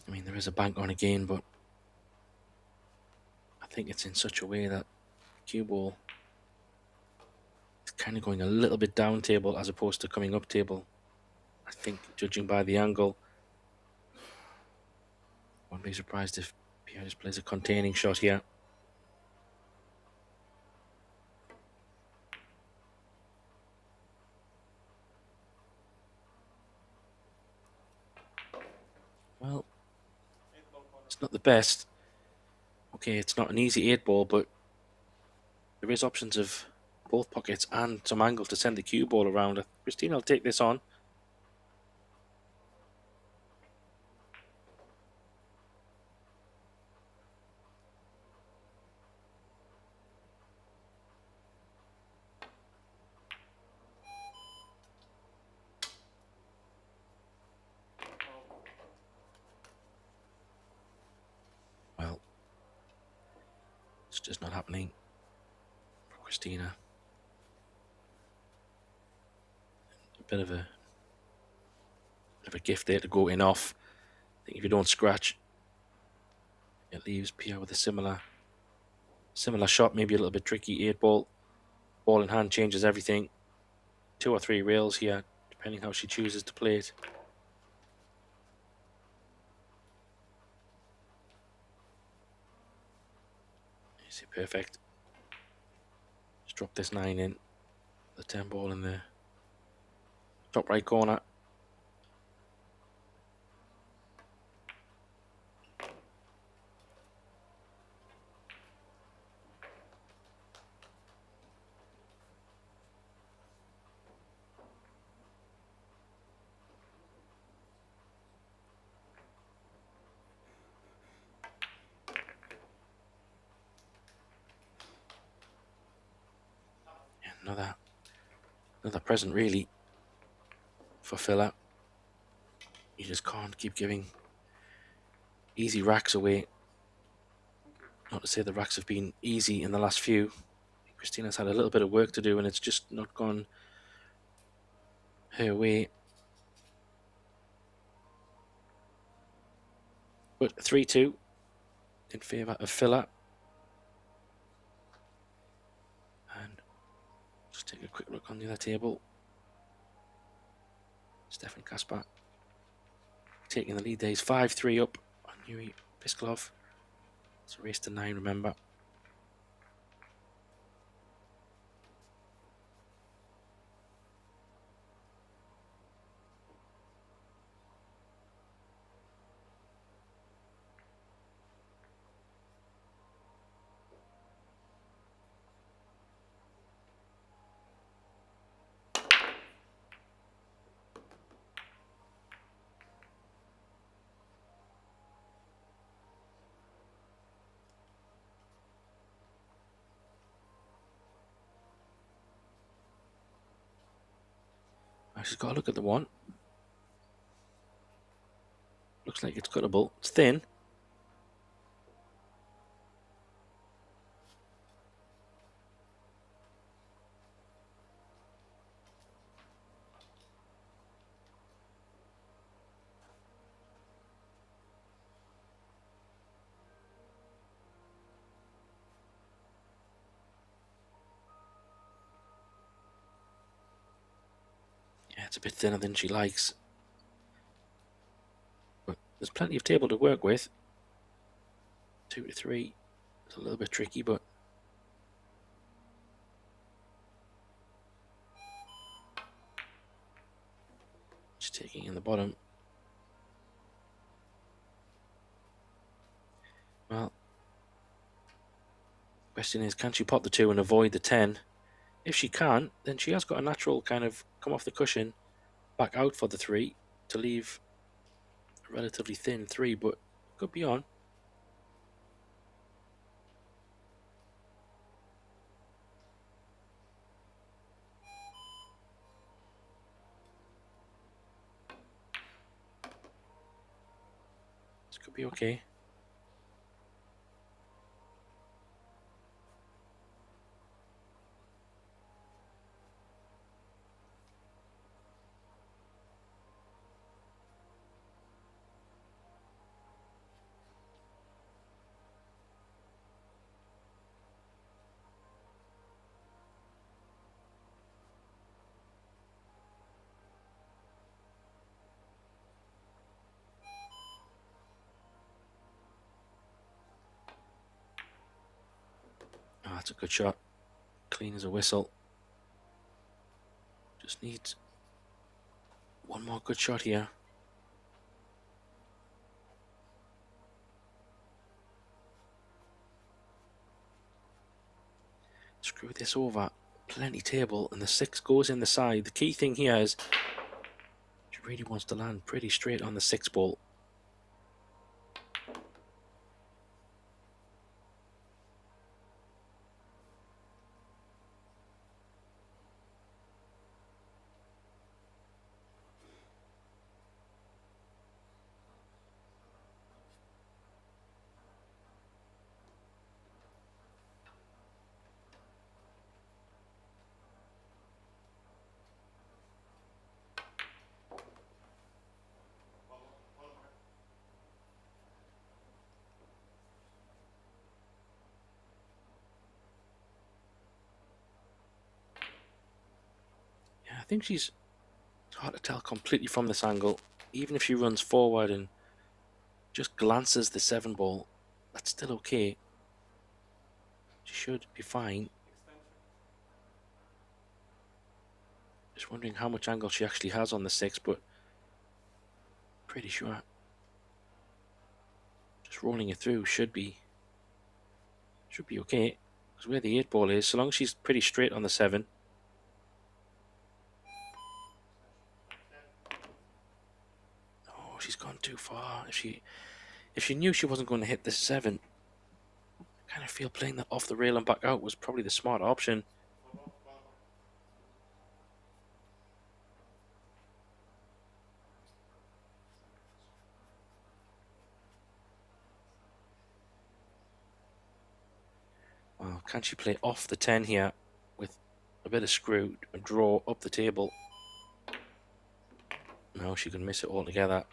I mean, there is a bank on again, but I think it's in such a way that cue ball is kind of going a little bit down table as opposed to coming up table. I think, judging by the angle, wouldn't be surprised if Pierre just plays a containing shot here. Well, it's not the best. Okay, it's not an easy 8-ball, but there is options of both pockets and some angle to send the cue ball around. Christina will take this on. Well, it's just not happening for Christina. A bit of a gift there to go in off. I think if you don't scratch, it leaves Pierre with a similar shot, maybe a little bit tricky. 8-ball, ball in hand changes everything. 2 or 3 rails here, depending how she chooses to play it. You see, perfect. Just drop this 9 in, the 10-ball in the top right corner. Another present really for Filler. You just can't keep giving easy racks away. Not to say the racks have been easy in the last few. Christina's had a little bit of work to do and it's just not gone her way. But 3-2 in favour of Filler. And just take a quick look on the other table. Stefan Kaspar taking the lead there. He's 5-3 up on Yuri Pisklov. It's a race to 9, remember. I just got to look at the one. Looks like it's cuttable. It's thin. Yeah, it's a bit thinner than she likes. But there's plenty of table to work with. 2-3. It's a little bit tricky, but she's taking in the bottom. Well, question is, can she pot the 2 and avoid the 10? If she can't, then she has got a natural kind of come off the cushion, back out for the 3 to leave a relatively thin 3, but could be on. This could be okay. that's a good shot. Clean as a whistle. Just needs one more good shot here. Screw this over. Plenty table, and the 6 goes in the side. The key thing here is she really wants to land pretty straight on the 6 ball. I think it's hard to tell completely from this angle. Even if she runs forward and just glances the 7 ball, that's still okay. She should be fine. Just wondering how much angle she actually has on the 6, but pretty sure. Just rolling it through should be okay. Because where the 8 ball is, so long as she's pretty straight on the 7. She's gone too far. If she knew she wasn't going to hit the 7, I kind of feel playing that off the rail and back out was probably the smart option. Well, can she play off the 10 here with a bit of screw and draw up the table? No, she can miss it altogether.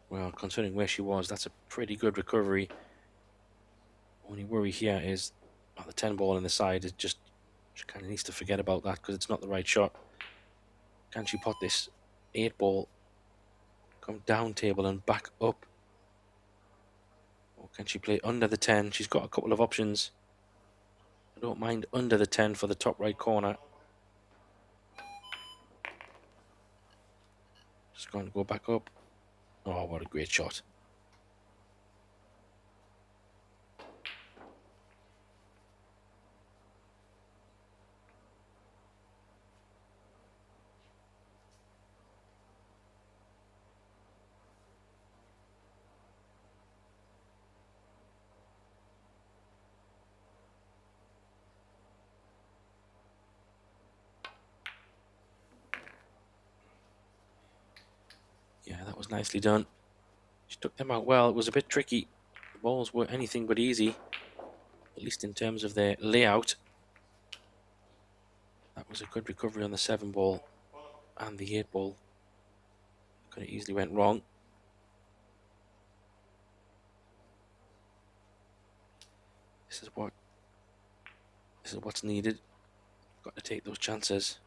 Well, considering where she was, that's a pretty good recovery. Only worry here is the 10 ball in the side. Is just she kind of needs to forget about that because it's not the right shot. Can she pot this 8 ball, come down table and back up? Or can she play under the 10? She's got a couple of options. I don't mind under the 10 for the top right corner. Just going to go back up. Oh, what a great shot. Yeah, that was nicely done. She took them out well. It was a bit tricky. The balls were anything but easy, at least in terms of their layout. That was a good recovery on the 7 ball and the 8 ball. Could have easily went wrong. This is what's needed. Got to take those chances.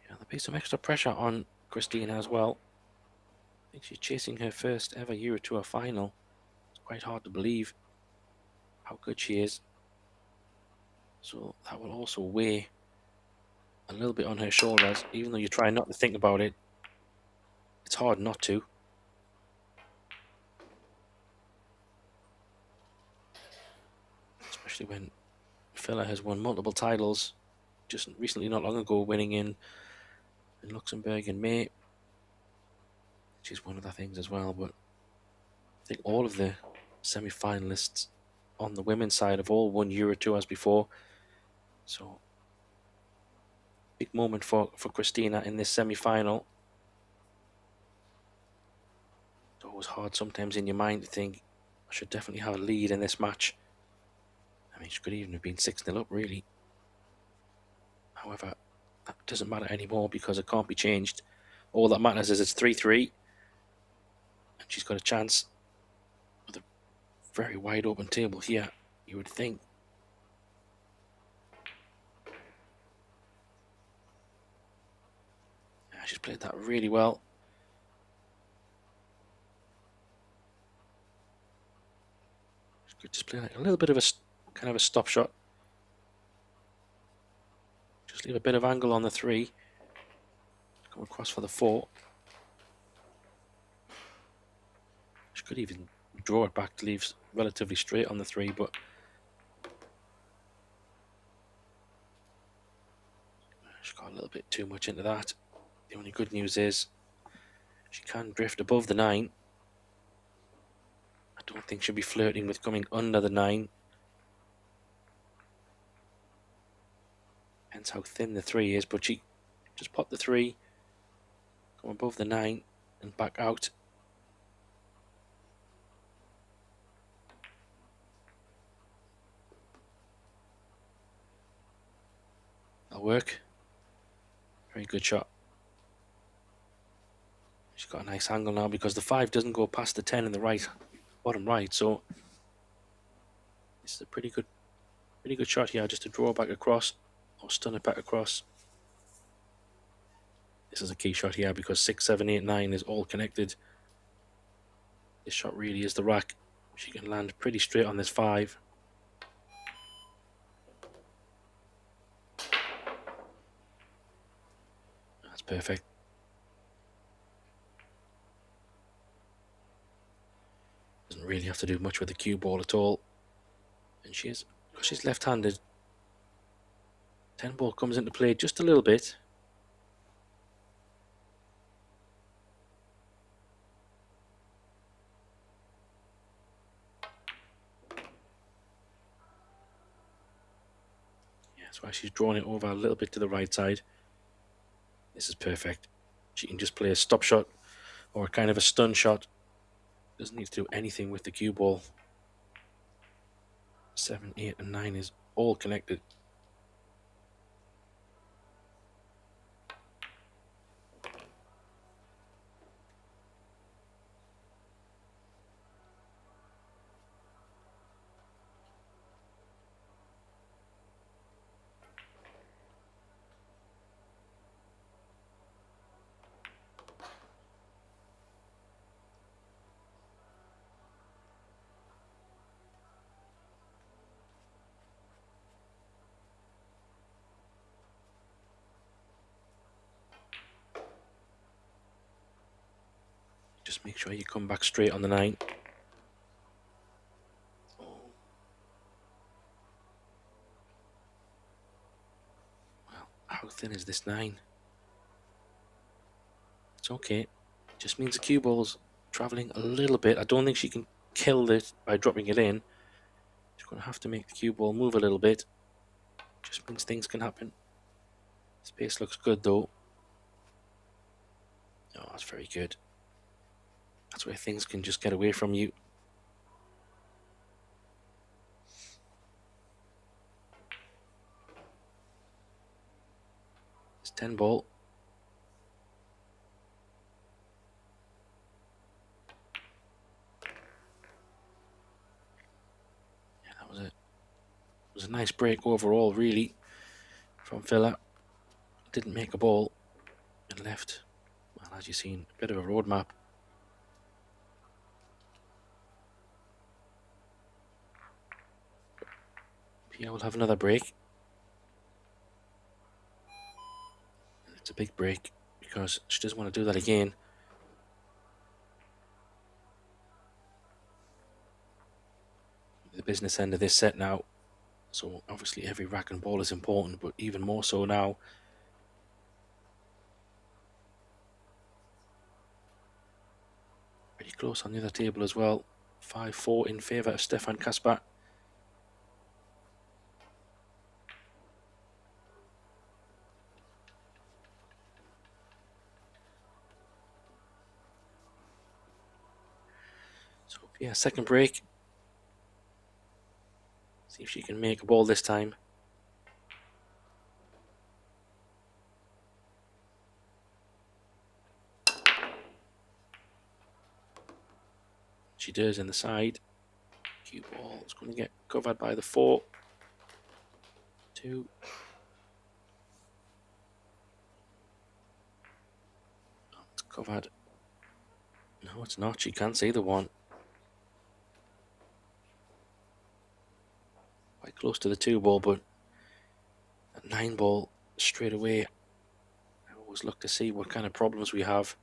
Yeah, there'll be some extra pressure on Christina as well. I think she's chasing her first ever Euro Tour final. It's quite hard to believe how good she is. So that will also weigh a little bit on her shoulders, even though you try not to think about it. It's hard not to. Especially when Fella has won multiple titles, just recently, not long ago, winning in Luxembourg in May, which is one of the things as well. But I think all of the semi-finalists on the women's side have all won Euro Tours before. So big moment for Christina in this semi-final. It's always hard sometimes in your mind to think, I should definitely have a lead in this match. I mean, she could even have been 6-0 up, really. However, That doesn't matter anymore because it can't be changed. All that matters is it's 3-3. And she's got a chance with a very wide open table here, you would think. Yeah, she's played that really well. She could just play like a little bit of a kind of a stop shot. Just leave a bit of angle on the 3. Come across for the 4. She could even draw it back to leave relatively straight on the 3, but she got a little bit too much into that. The only good news is she can drift above the 9. I don't think she'll be flirting with coming under the 9. Hence how thin the 3 is, but she just popped the 3, come above the 9 and back out. That'll work. Very good shot. She's got a nice angle now because the 5 doesn't go past the 10 in the right, bottom right, so this is a pretty good shot here, just to draw back across or stun it back across. This is a key shot here because 6, 7, 8, 9 is all connected. This shot really is the rack. She can land pretty straight on this 5. That's perfect. Doesn't really have to do much with the cue ball at all. And because she's left-handed, 10 ball comes into play just a little bit. Yeah, that's why she's drawn it over a little bit to the right side. This is perfect. She can just play a stop shot or kind of a stun shot. Doesn't need to do anything with the cue ball. 7, 8, and 9 is all connected. Just make sure you come back straight on the 9. Oh. Well, how thin is this 9? It's okay. It just means the cue ball's travelling a little bit. I don't think she can kill it by dropping it in. She's going to have to make the cue ball move a little bit. Just means things can happen. Space looks good though. Oh, that's very good. That's where things can just get away from you. It's 10 ball. Yeah, that was it. It was a nice break overall, really, from Villa. Didn't make a ball and left, well, as you've seen, a bit of a roadmap. Pia will have another break. It's a big break because she doesn't want to do that again. The business end of this set now, so obviously every rack and ball is important, but even more so now. Pretty close on the other table as well. 5-4 in favour of Stefan Kasper. So yeah, second break. See if she can make a ball this time. She does in the side. Cue ball is going to get covered by the 4. 2. Oh, it's covered. No, it's not. She can't see the 1. Quite close to the 2 ball, but that 9 ball straight away. I always look to see what kind of problems we have.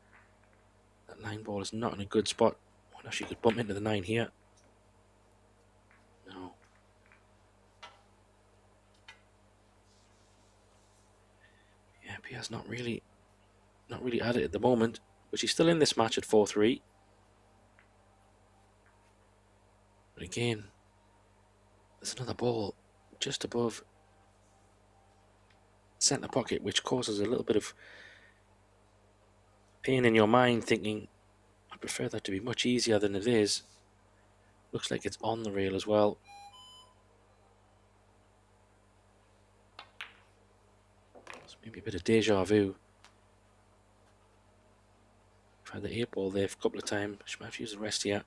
That 9 ball is not in a good spot. I wonder if she could bump into the 9 here. No. Yeah, Pia's not really at it at the moment, but she's still in this match at 4-3. But again, there's another ball just above centre pocket, which causes a little bit of pain in your mind, thinking, I prefer that to be much easier than it is. Looks like it's on the rail as well. So maybe a bit of deja vu. We've had the 8 ball there a couple of times. She might have used the rest here.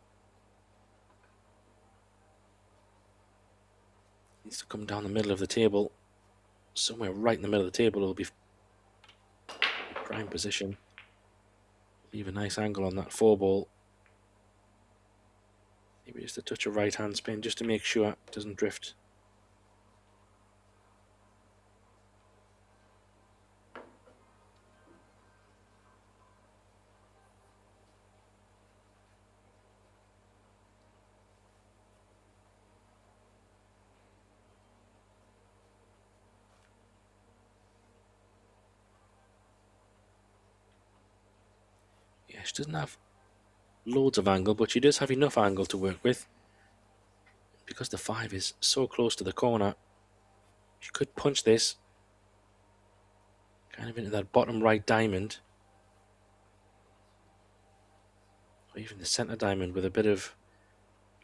Needs to come down the middle of the table. Somewhere right in the middle of the table will be prime position. Leave a nice angle on that 4 ball. Maybe just a touch of right hand spin just to make sure it doesn't drift. Yeah, she doesn't have loads of angle, but she does have enough angle to work with. Because the 5 is so close to the corner, she could punch this kind of into that bottom right diamond, or even the center diamond with a bit of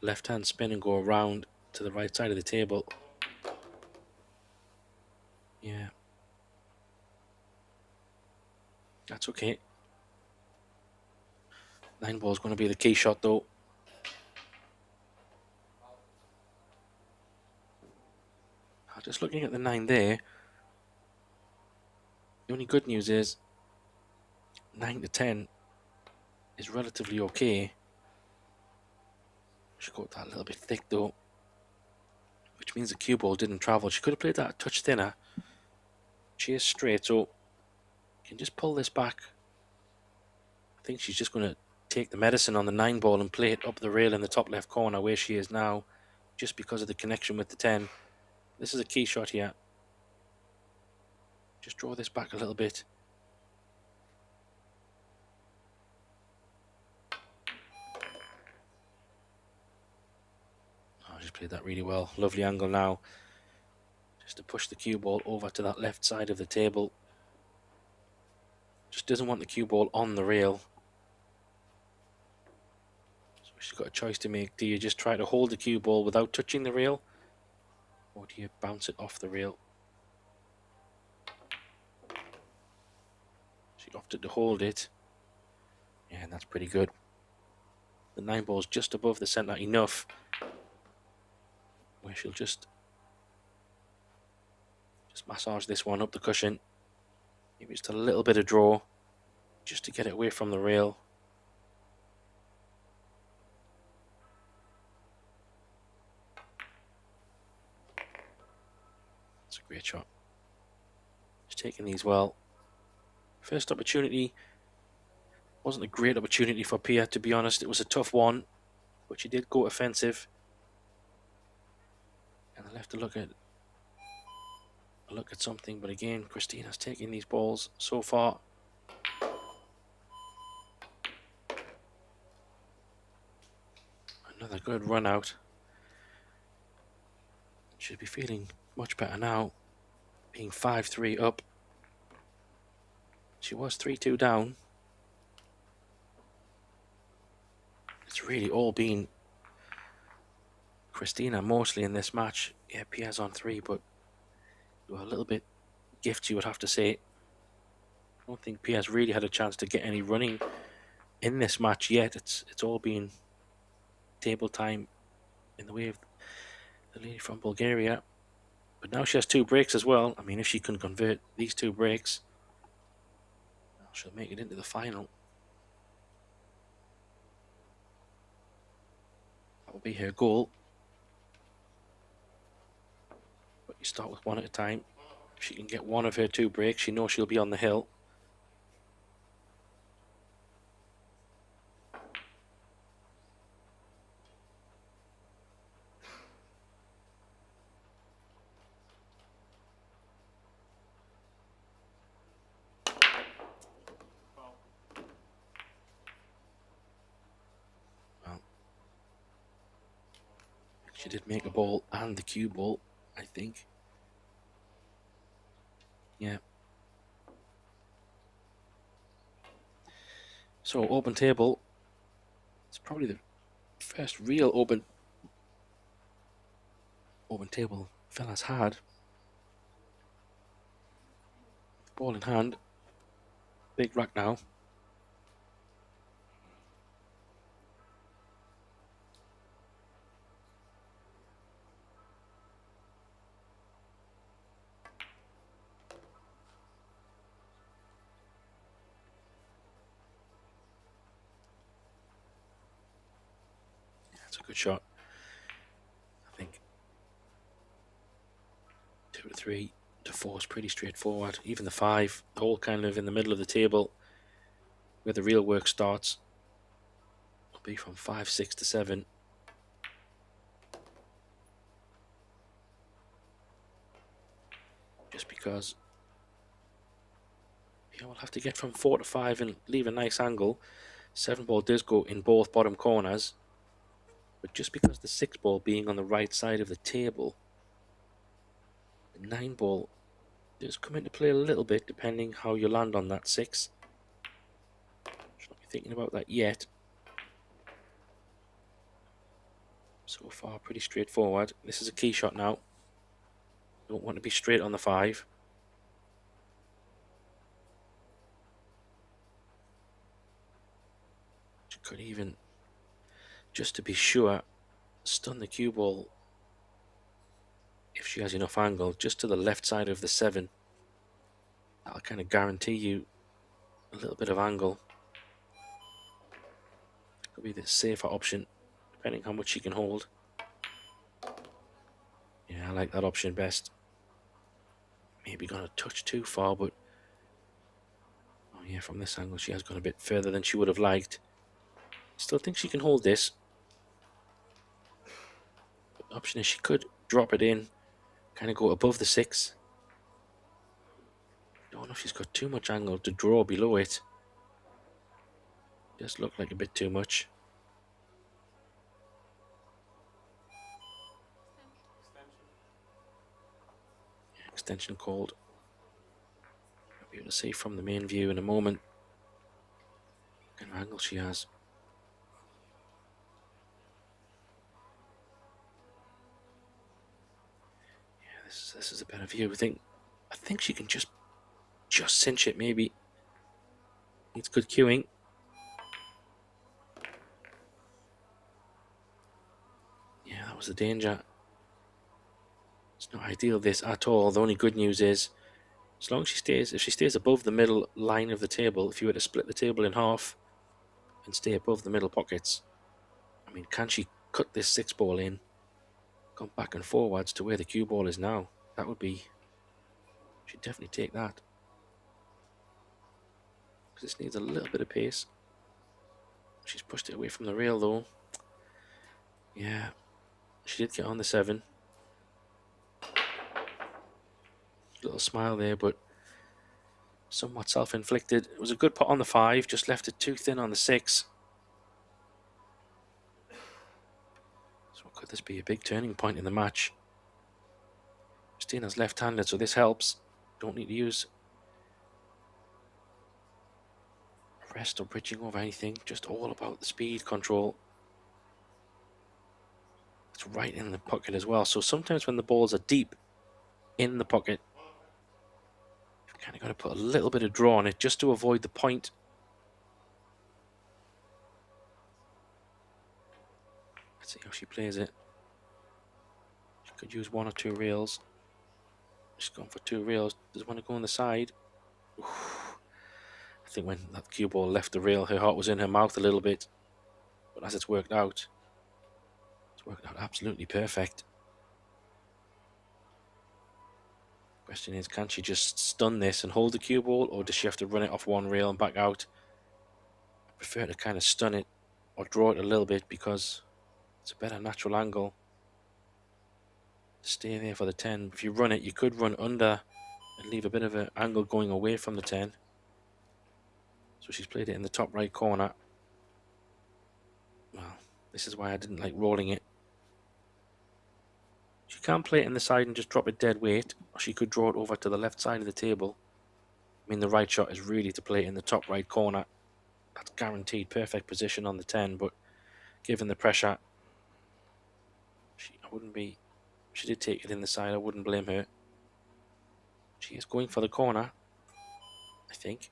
left hand spin and go around to the right side of the table. Yeah, that's okay. 9 ball is going to be the key shot though. Just looking at the 9 there, the only good news is 9 to 10 is relatively okay. She got that a little bit thick though, which means the cue ball didn't travel. She could have played that a touch thinner. She is straight, so you can just pull this back. I think she's just going to take the medicine on the 9 ball and play it up the rail in the top left corner where she is now, just because of the connection with the 10. This is a key shot here. Just draw this back a little bit. Oh, I just played that really well. Lovely angle now. Just to push the cue ball over to that left side of the table. Just doesn't want the cue ball on the rail. So she's got a choice to make. Do you just try to hold the cue ball without touching the rail? Or do you bounce it off the rail? She opted to hold it. Yeah, and that's pretty good. The 9 ball's just above the centre enough where she'll just massage this one up the cushion. Maybe just a little bit of draw just to get it away from the rail. It's a great shot. She's taking these well. First opportunity wasn't a great opportunity for Pia, to be honest. It was a tough one, but she did go offensive. And I left to look at something, but again, Christina's taking these balls so far. Another good run out. Should be feeling much better now, being 5-3 up. She was 3-2 down. It's really all been Christina mostly in this match. Yeah, Pia's on 3, but a little bit gift, you would have to say. I don't think Pia's really had a chance to get any running in this match yet. It's all been table time in the way of the lady from Bulgaria. But now she has 2 breaks as well. I mean, if she can convert these 2 breaks, she'll make it into the final. That will be her goal. But you start with 1 at a time. If she can get 1 of her 2 breaks, she knows she'll be on the hill. Well, she did make a ball and the cue ball, I think. Yeah. So open table. It's probably the first real open table fella's had. Ball in hand. Big rack now. That's a good shot. I think 2 to 3 to 4 is pretty straightforward. Even the 5, all kind of in the middle of the table, where the real work starts, will be from 5, 6 to 7. Just because we'll have to get from 4 to 5 and leave a nice angle. 7 ball does go in both bottom corners, but just because the 6 ball being on the right side of the table, the 9 ball does come into play a little bit depending how you land on that 6. Should not be thinking about that yet. So far, pretty straightforward. This is a key shot now. Don't want to be straight on the 5. She could even, just to be sure, stun the cue ball if she has enough angle, just to the left side of the 7. That'll kind of guarantee you a little bit of angle. Could be the safer option, depending how much she can hold. Yeah, I like that option best. Maybe gone a touch too far, but oh yeah, from this angle she has gone a bit further than she would have liked. Still think she can hold this. But the option is she could drop it in, kind of go above the 6. Don't know if she's got too much angle to draw below it. Just look like a bit too much. Yeah, extension called. I'll be able to see from the main view in a moment what kind of angle she has. Yeah, this is a better view. I think she can just cinch it maybe. It's good cueing. Yeah, that was the danger. It's not ideal this at all. The only good news is, as long as if she stays above the middle line of the table, if you were to split the table in half and stay above the middle pockets, I mean, can she cut this 6 ball in, come back and forwards to where the cue ball is now? That would be, she'd definitely take that. Because this needs a little bit of pace. She's pushed it away from the rail though. Yeah, she did get on the 7. Little smile there, but somewhat self-inflicted. It was a good putt on the 5, just left it too thin on the 6. So could this be a big turning point in the match? Christina's left-handed, so this helps. Don't need to use rest or bridging over anything, just all about the speed control. It's right in the pocket as well, so sometimes when the balls are deep in the pocket, you've kind of got to put a little bit of draw on it just to avoid the point. Let's see how she plays it. She could use 1 or 2 reels. She's gone for 2 reels. Does want to go on the side. Oof. I think when that cue ball left the reel, her heart was in her mouth a little bit. But as it's worked out absolutely perfect. Question is, can she just stun this and hold the cue ball, or does she have to run it off 1 reel and back out? I prefer to kind of stun it or draw it a little bit because it's a better natural angle to stay there for the 10. If you run it, you could run under and leave a bit of an angle going away from the 10. So she's played it in the top right corner. Well, this is why I didn't like rolling it. She can play it in the side and just drop it dead weight, or she could draw it over to the left side of the table. I mean, the right shot is really to play it in the top right corner. That's guaranteed perfect position on the 10, but given the pressure, she did take it in the side. I wouldn't blame her. She is going for the corner, I think.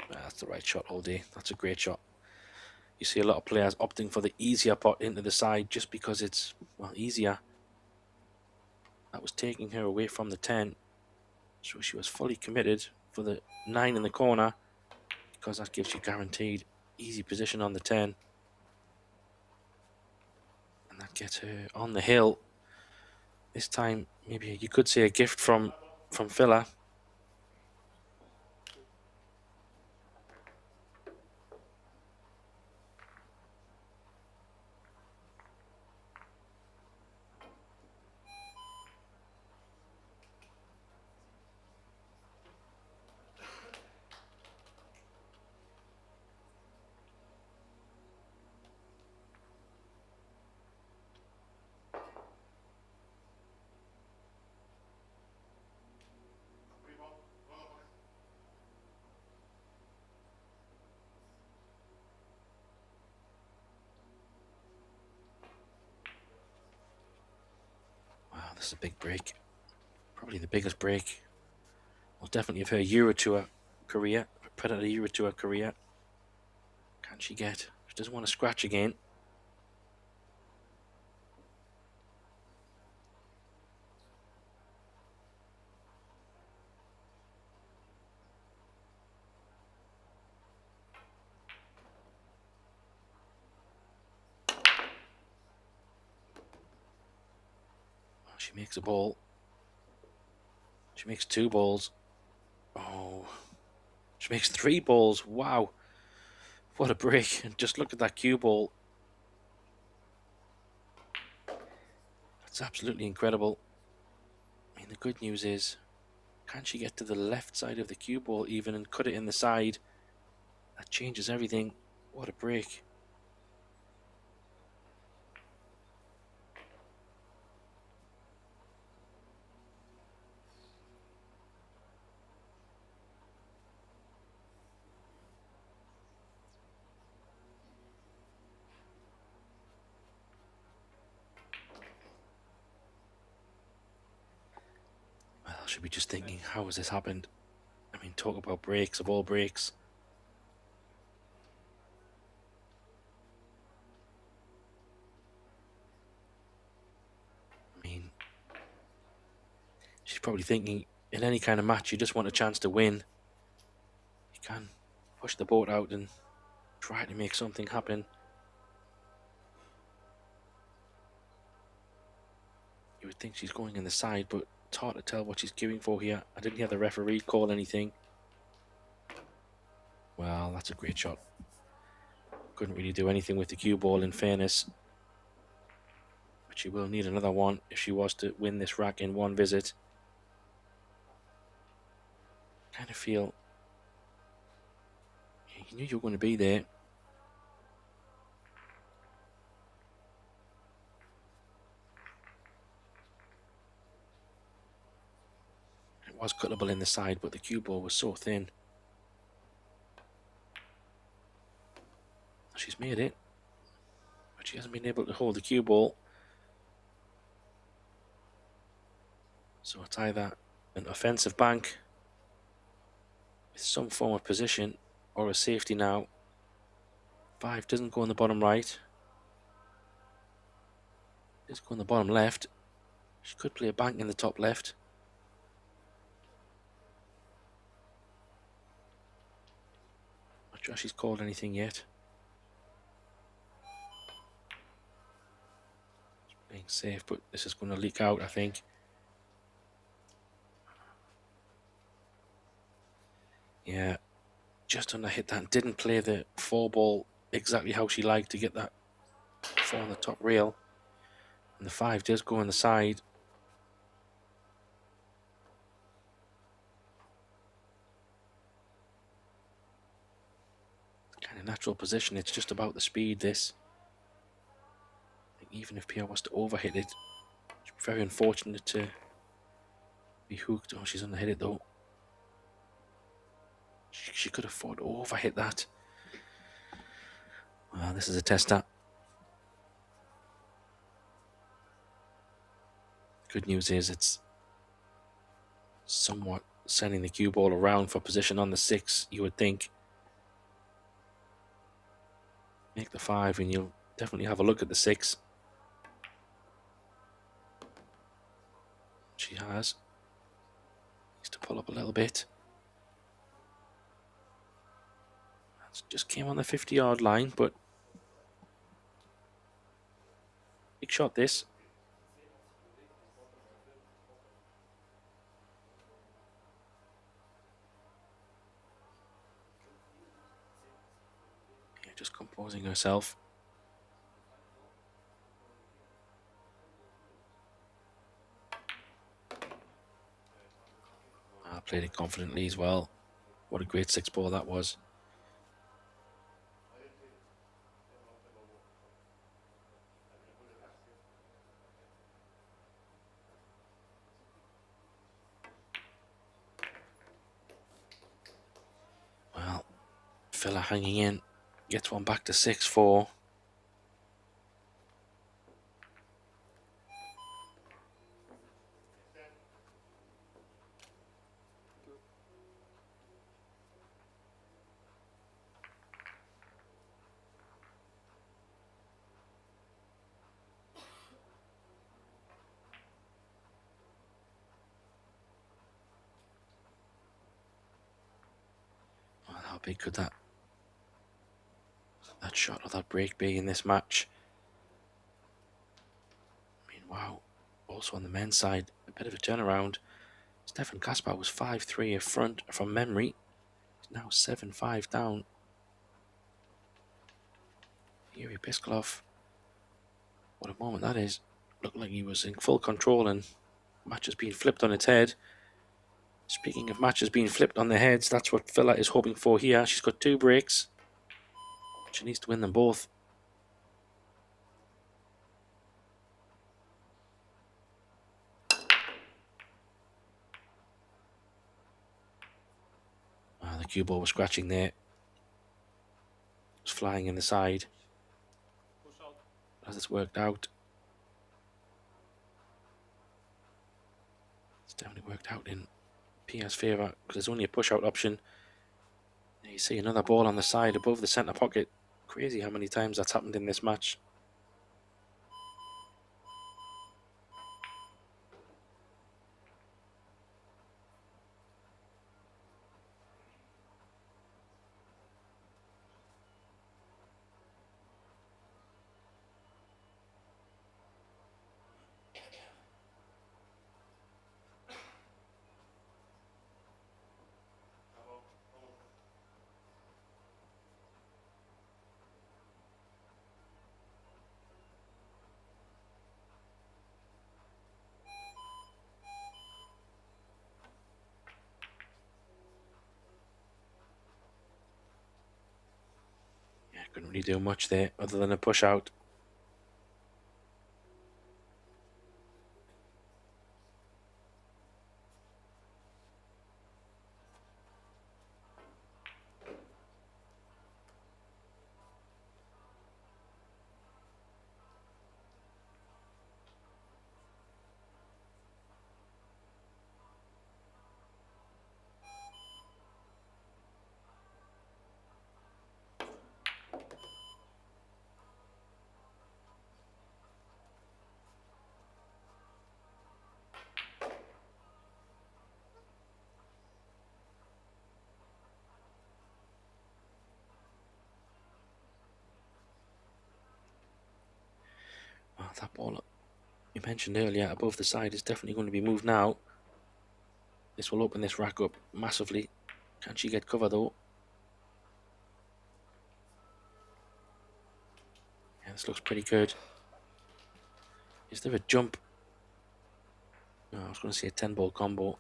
That's the right shot all day. That's a great shot. You see a lot of players opting for the easier pot into the side just because it's, well, easier. That was taking her away from the 10. So she was fully committed for the 9 in the corner because that gives you guaranteed easy position on the 10. And that gets her on the hill. This time, maybe you could say a gift from Filler. Wow, this is a big break. Probably the biggest break. Well, definitely of her Euro Tour career. Predator Euro Tour career. Can she get? She doesn't want to scratch again. She makes a ball. She makes 2 balls. Oh, she makes 3 balls. Wow, what a break! And just look at that cue ball. That's absolutely incredible. I mean, the good news is, can she get to the left side of the cue ball even and cut it in the side? That changes everything. What a break. Well, I should be just thinking, how has this happened? I mean, talk about breaks of all breaks. I mean, she's probably thinking, in any kind of match, you just want a chance to win. You can push the boat out and try to make something happen. You would think she's going in the side, but it's hard to tell what she's queuing for here. I didn't hear the referee call anything. Well, that's a great shot. Couldn't really do anything with the cue ball, in fairness. But she will need another one if she was to win this rack in one visit. Kind of feel you knew you were going to be there. It was cuttable in the side, but the cue ball was so thin. She's made it, but she hasn't been able to hold the cue ball. So it's either an offensive bank with some form of position or a safety now. 5 doesn't go in the bottom right. It's go in the bottom left. She could play a bank in the top left. Not sure she's called anything yet. Playing safe, but this is going to leak out, I think. Yeah, just under hit that. Didn't play the 4 ball exactly how she liked to get that 4 on the top rail. And the 5 does go on the side. Kind of natural position. It's just about the speed, this. I think even if Pierre was to overhit it, it's very unfortunate to be hooked. Oh, she's underhit it though. She could afford to overhit that. Well, this is a tester. Good news is it's somewhat sending the cue ball around for position on the 6, you would think. Make the 5 and you'll definitely have a look at the 6. She has. Needs to pull up a little bit. That's just came on the 50-yard line, but big shot this. Yeah, just composing herself. Played it confidently as well. What a great 6 ball that was. Well, fella hanging in. Gets one back to 6-4. Well, how big could that shot or that break be in this match? I mean, wow. Also on the men's side, a bit of a turnaround. Stefan Kaspar was 5-3 in front from memory. He's now 7-5 down. Yuri Pisklov, what a moment that is. Looked like he was in full control and match has been flipped on its head. Speaking of matches being flipped on their heads, that's what Filla is hoping for here. She's got 2 breaks. She needs to win them both. The cue ball was scratching there. It was flying in the side. As it's worked out. It's definitely worked out in Pia's favour because there's only a push-out option. There you see another ball on the side above the centre pocket. Crazy how many times that's happened in this match. Couldn't really do much there other than a push out. ball you mentioned earlier above the side is definitely going to be moved now. This will open this rack up massively. Can she get cover though? Yeah, this looks pretty good. Is there a jump? No, I was going to say a 10-ball combo.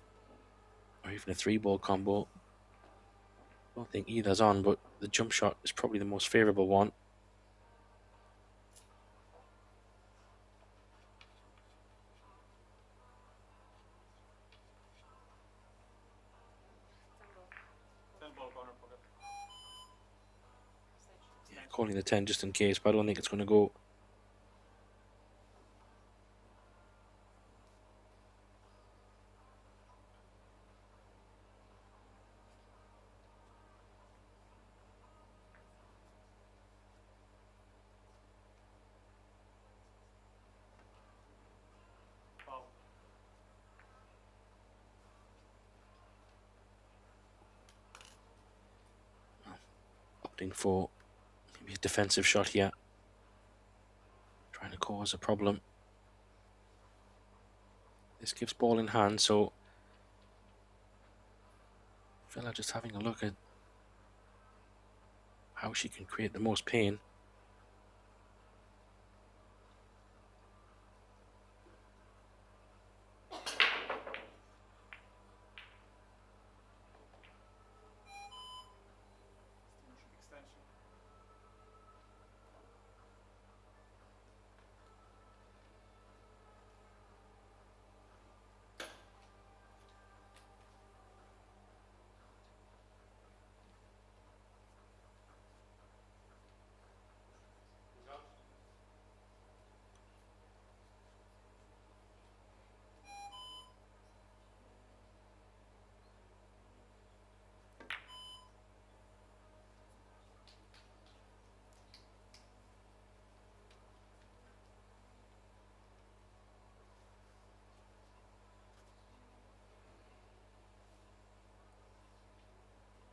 Or even a 3-ball combo. I don't think either's on, but the jump shot is probably the most favourable one. Yeah, calling the 10 just in case, but I don't think it's going to go. Opting for maybe a defensive shot here. Trying to cause a problem. This gives ball in hand, so Villa just having a look at how she can create the most pain.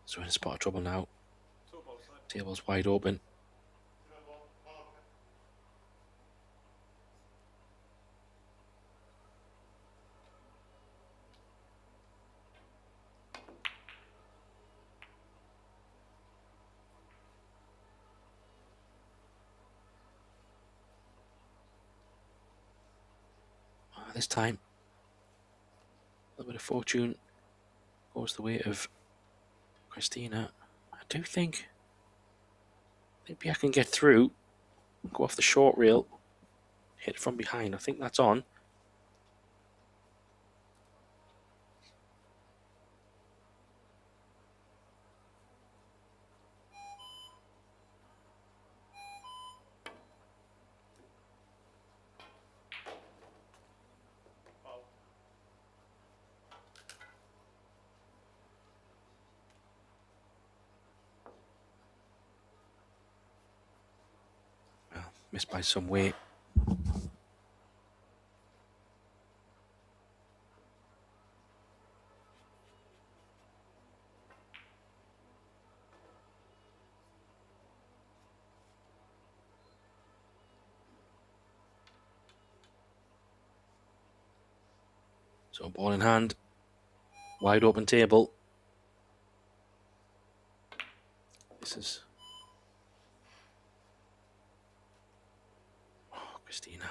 So in a spot of trouble now. Table's wide open. This time, a little bit of fortune goes the way of Christina. I do think maybe I can get through, go off the short rail, hit from behind. I think that's on. Well, missed by some way. So ball in hand, wide open table. This is Christina.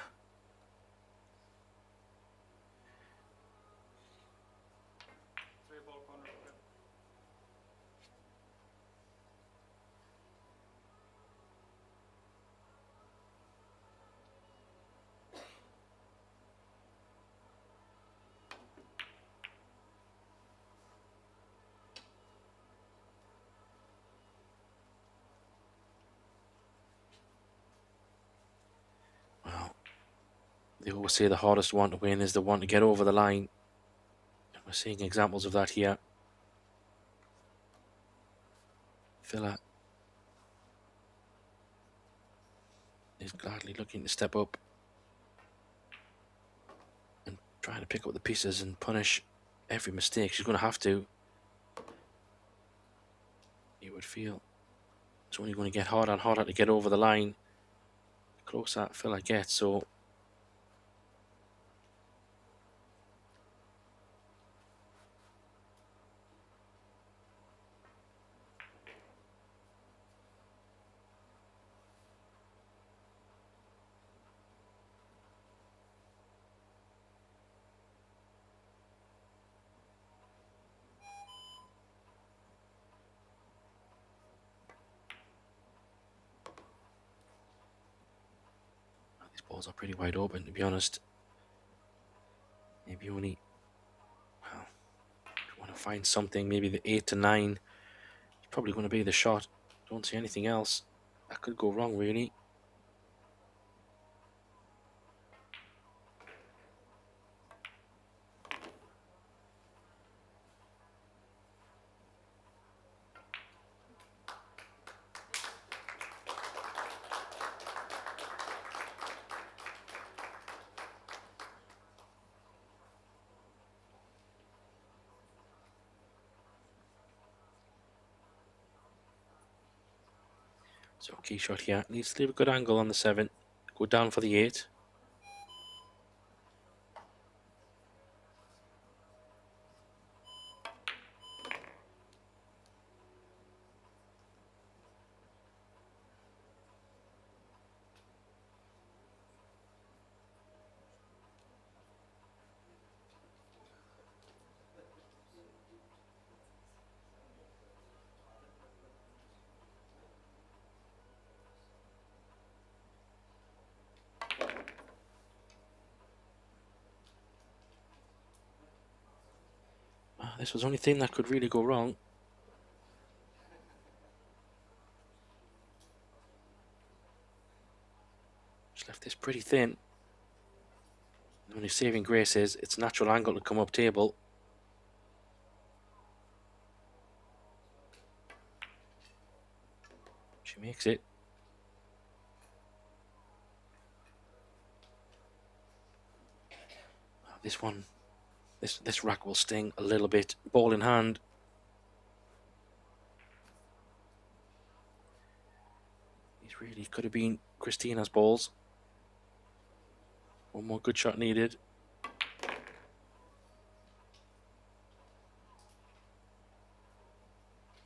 They always say the hardest one to win is the one to get over the line. And we're seeing examples of that here. Villa is gladly looking to step up and trying to pick up the pieces and punish every mistake. She's going to have to. You would feel it's only going to get harder and harder to get over the line. The closer Villa gets, so balls are pretty wide open, to be honest. Maybe only, well, if you want to find something, maybe the 8 to 9 is probably going to be the shot. Don't see anything else that could go wrong, really. So key shot here. Needs to leave a good angle on the 7. Go down for the 8. This was the only thing that could really go wrong. Just left this pretty thin. The only saving grace is its natural angle to come up table. She makes it. This one, this rack will sting a little bit. Ball in hand. These really could have been Christina's balls. One more good shot needed.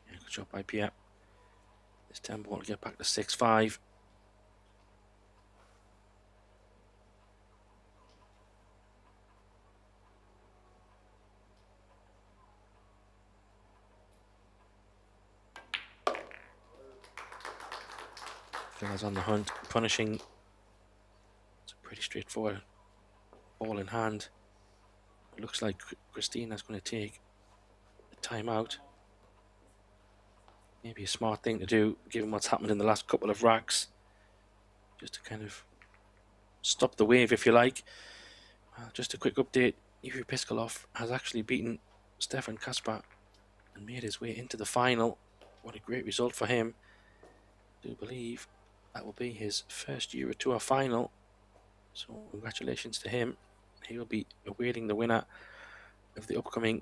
Yeah, good shot by Pierre. This time ball to get back to 6-5. Fellas on the hunt, punishing. It's a pretty straightforward ball in hand. It looks like Christina's going to take a timeout. Maybe a smart thing to do, given what's happened in the last couple of racks. Just to kind of stop the wave, if you like. Just a quick update. Yuri Piskalov has actually beaten Stefan Kasper and made his way into the final. What a great result for him. I do believe that will be his first Euro Tour final. So congratulations to him. He will be awaiting the winner of the upcoming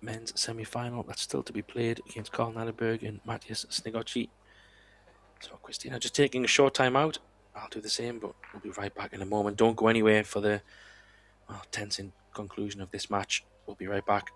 men's semi-final that's still to be played against Karl Naderberg and Matthias Snigocci. So Christina just taking a short time out. I'll do the same, but we'll be right back in a moment. Don't go anywhere for the tensing conclusion of this match. We'll be right back.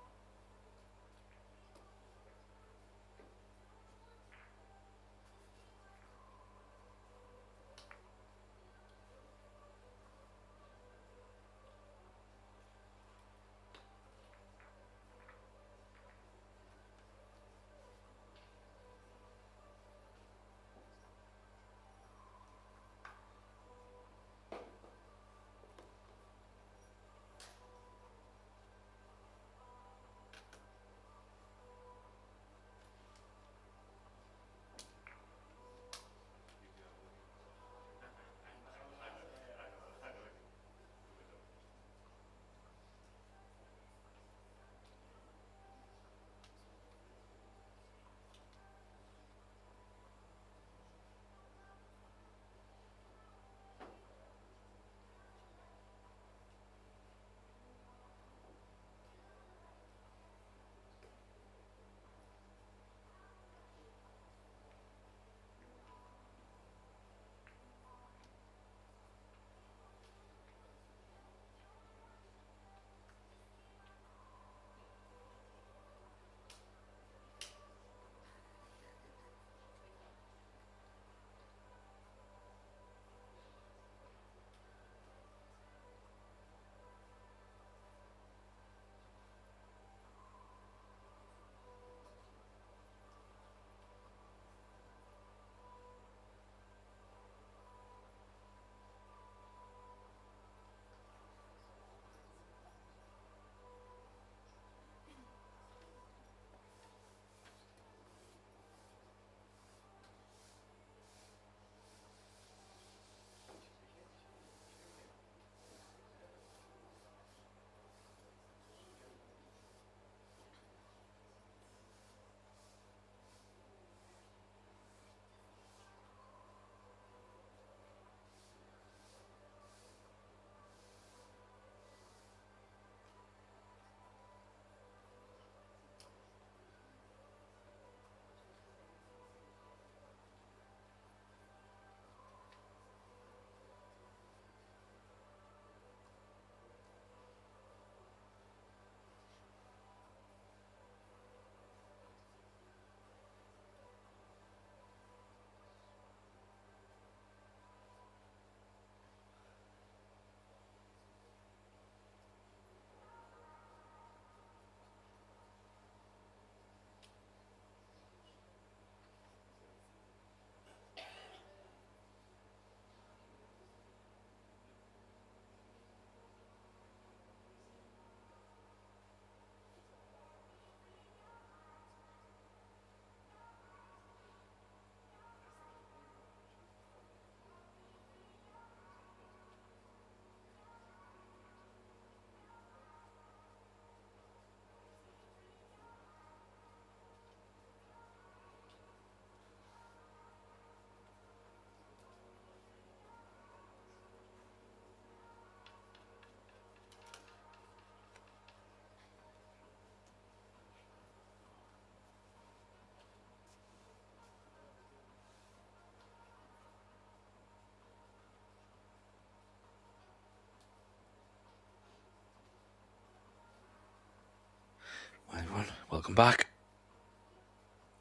Welcome back.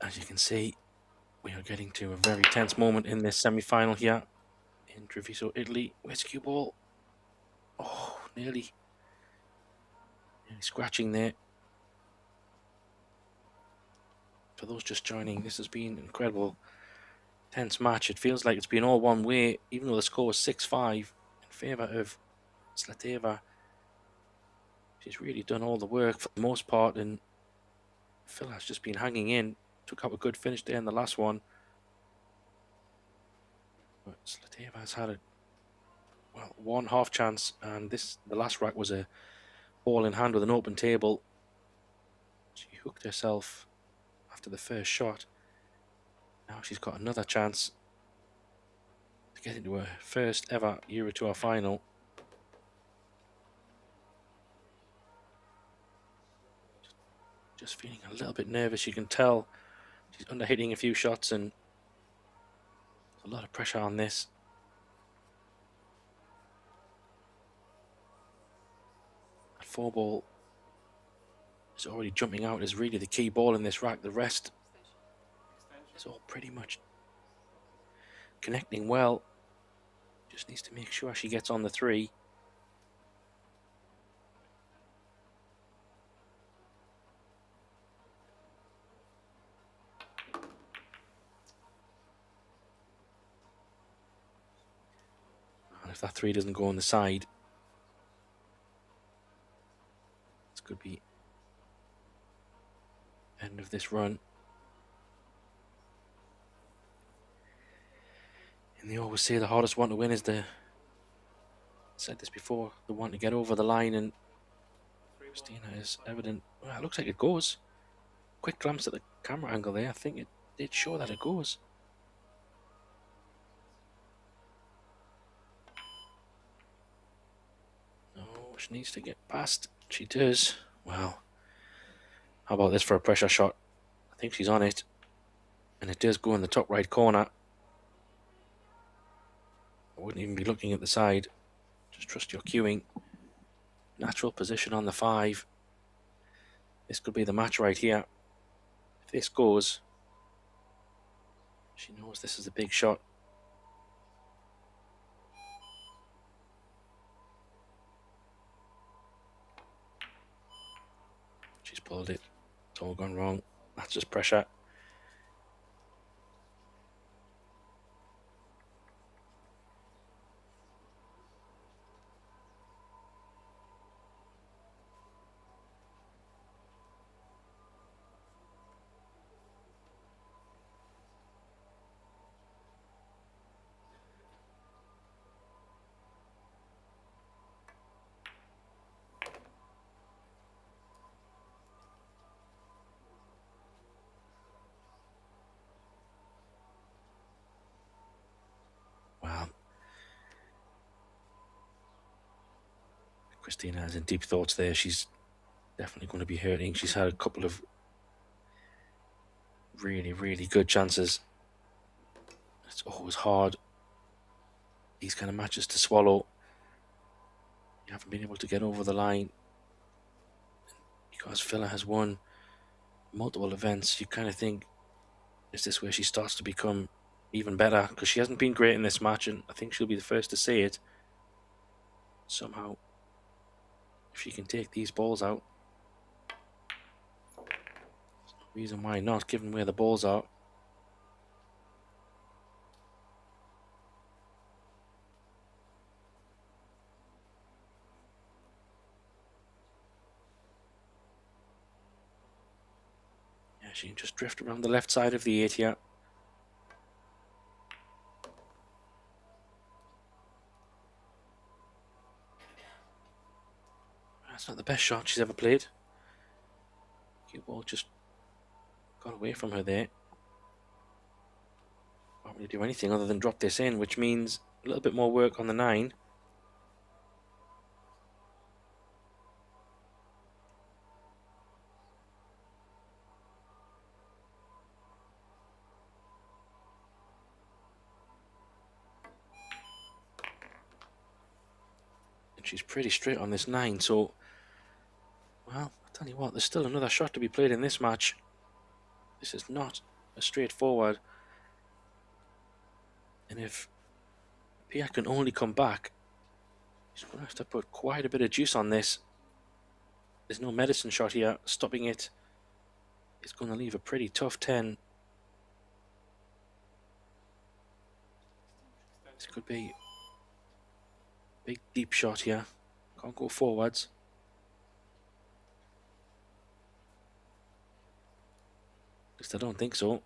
As you can see, we are getting to a very tense moment in this semi-final here in Treviso, Italy. Where's cue ball? Oh, nearly scratching there. For those just joining, this has been an incredible, tense match. It feels like it's been all one way, even though the score was 6-5 in favour of Slateva. She's really done all the work for the most part, and Phil has just been hanging in. Took out a good finish there in the last one. But Slateva has had one half chance, and the last rack was a ball in hand with an open table. She hooked herself after the first shot. Now she's got another chance to get into her first ever Euro Tour final. Just feeling a little bit nervous. You can tell she's under hitting a few shots, and a lot of pressure on this. That 4-ball is already jumping out as really the key ball in this rack. The rest is all pretty much connecting well. Just needs to make sure she gets on the 3. And if that 3 doesn't go on the side, this could be end of this run. And they always say the hardest one to win is I said this before, the one to get over the line, and Christina is evident. Well, it looks like it goes. Quick glance at the camera angle there. I think it did show that it goes. No, she needs to get past. She does. Well, how about this for a pressure shot? I think she's on it. And it does go in the top right corner. I wouldn't even be looking at the side. Just trust your cueing. Natural position on the 5. This could be the match right here. If this goes, she knows this is a big shot. She's pulled it. It's all gone wrong. That's just pressure. Wow. Christina is in deep thoughts there. She's definitely going to be hurting. She's had a couple of really, really good chances. It's always hard, these kind of matches, to swallow. You haven't been able to get over the line. Because Villa has won multiple events, you kind of think, is this where she starts to become even better? Because she hasn't been great in this match, and I think she'll be the first to say it. Somehow, if she can take these balls out, there's no reason why not, given where the balls are. Yeah, she can just drift around the left side of the 8 here. That's not the best shot she's ever played. Cue ball just got away from her there. Can't really do anything other than drop this in, which means a little bit more work on the 9. And she's pretty straight on this 9, so, well, Tell you what, there's still another shot to be played in this match. This is not a straightforward. And if Pia can only come back, she's going to have to put quite a bit of juice on this. There's no medicine shot here. Stopping it is going to leave a pretty tough 10. This could be a big deep shot here. Can't go forwards. At least I don't think so.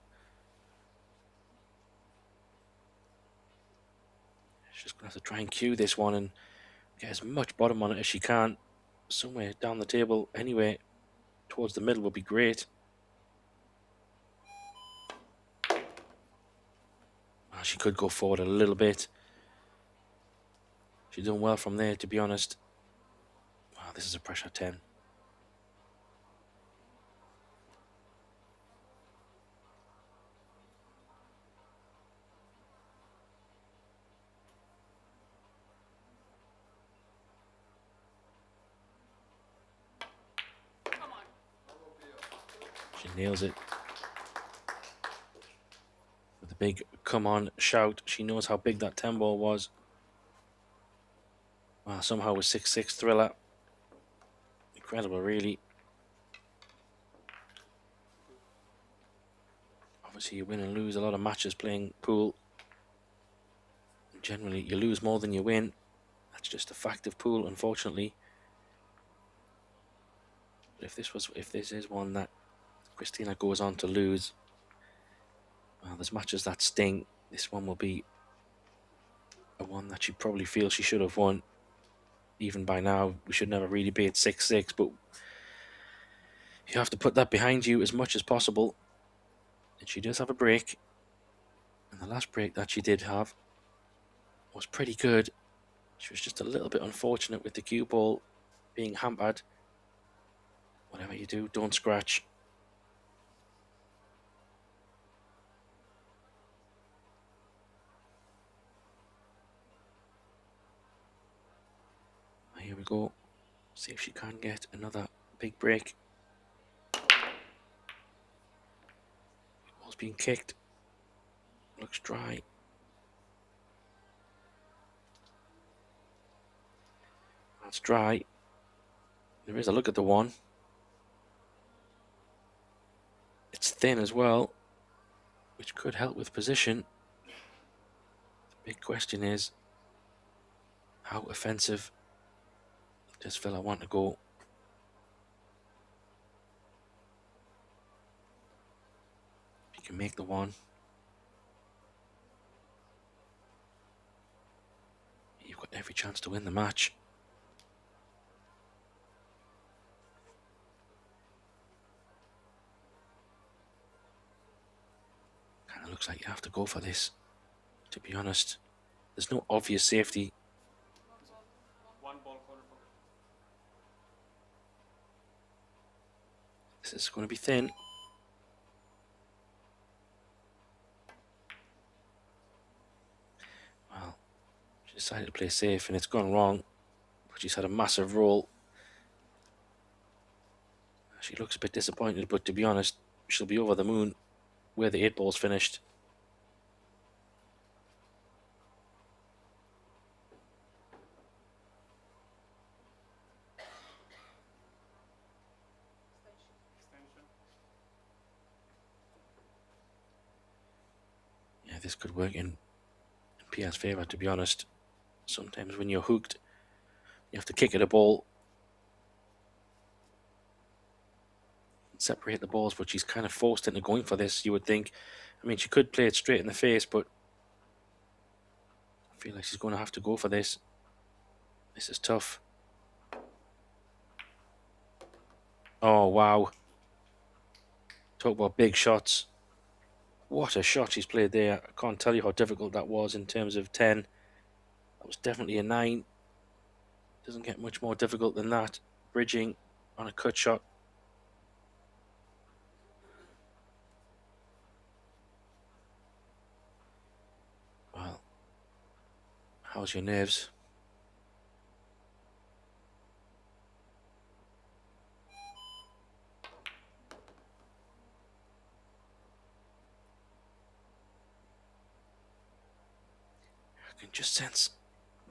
She's just going to have to try and cue this one and get as much bottom on it as she can. Somewhere down the table anyway, towards the middle would be great. Well, she could go forward a little bit. She's done well from there, to be honest. Wow, this is a pressure 10. She nails it. With a big come on shout. She knows how big that 10 ball was. Wow, somehow a 6-6 thriller. Incredible, really. Obviously, you win and lose a lot of matches playing pool. Generally, you lose more than you win. That's just a fact of pool, unfortunately. But if this is one that Christina goes on to lose, well, there's matches that sting. This one will be a one that she probably feels she should have won. Even by now, we should never really be at 6-6, but you have to put that behind you as much as possible. And she does have a break. And the last break that she did have was pretty good. She was just a little bit unfortunate with the cue ball being hampered. Whatever you do, don't scratch. Here we go. See if she can get another big break. Ball's being kicked. Looks dry. That's dry. There is a look at the one. It's thin as well, which could help with position. The big question is, how offensive does Villa want to go? If you can make the one, you've got every chance to win the match. Kind of looks like you have to go for this, to be honest. There's no obvious safety. This is going to be thin. Well, she decided to play safe and it's gone wrong, but she's had a massive roll. She looks a bit disappointed, but to be honest, she'll be over the moon where the 8 ball's finished. Yeah, this could work in Pia's favour, to be honest. Sometimes when you're hooked, you have to kick at a ball and separate the balls, but she's kind of forced into going for this, you would think. I mean, she could play it straight in the face, but I feel like she's going to have to go for this. This is tough. Oh, wow. Talk about big shots. What a shot she's played there. I can't tell you how difficult that was in terms of 10. That was definitely a 9. Doesn't get much more difficult than that. Bridging on a cut shot. Well, how's your nerves? can just sense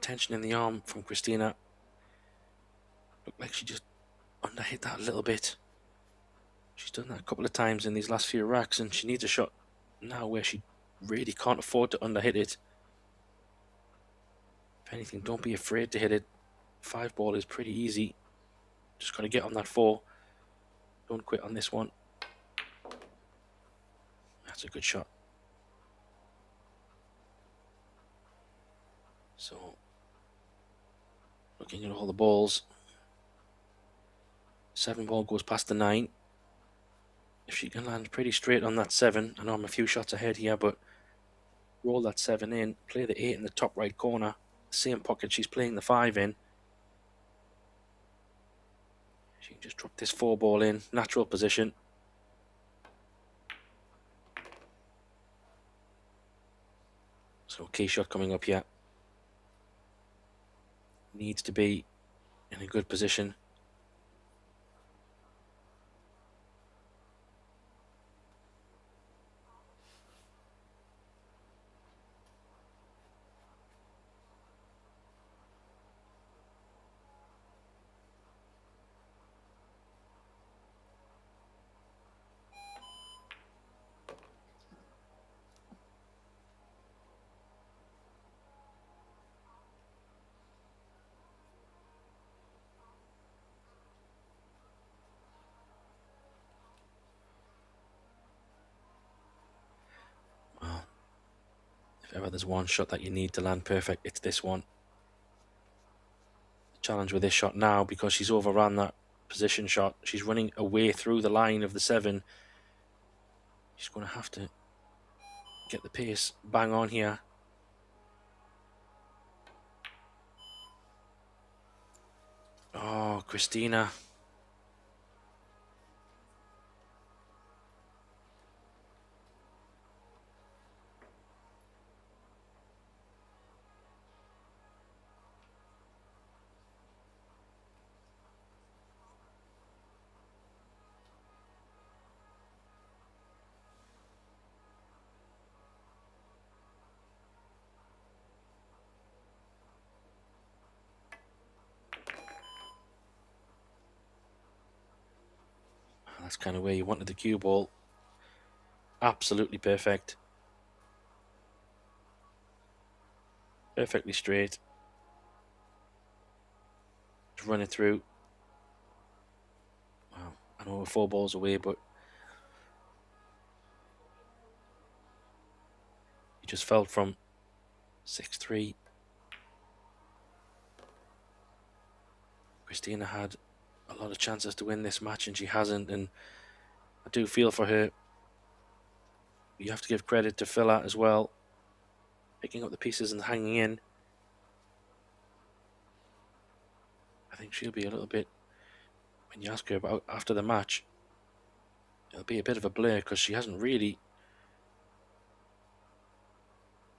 tension in the arm from Christina. Looked like she just underhit that a little bit. She's done that a couple of times in these last few racks, and she needs a shot now where she really can't afford to underhit it. If anything, don't be afraid to hit it. 5 ball is pretty easy. Just got to get on that 4. Don't quit on this one. That's a good shot. So, looking at all the balls, 7 ball goes past the 9. If she can land pretty straight on that 7, I know I'm a few shots ahead here, but roll that 7 in, play the 8 in the top right corner, same pocket she's playing the 5 in. She can just drop this 4 ball in, natural position. So key shot coming up here. Needs to be in a good position. Well, if ever there's one shot that you need to land perfect, it's this one. The challenge with this shot now, because she's overrun that position shot, she's running away through the line of the 7. She's going to have to get the pace bang on here. Oh, Christina. That's kind of where you wanted the cue ball. Absolutely perfect. Perfectly straight. Just run it through. Wow, I know we're 4 balls away, but you just felt from 6-3. Christina had a lot of chances to win this match and she hasn't, and I do feel for her. You have to give credit to Phila as well, picking up the pieces and hanging in. I think she'll be a little bit, when you ask her about after the match, it'll be a bit of a blur because she hasn't really,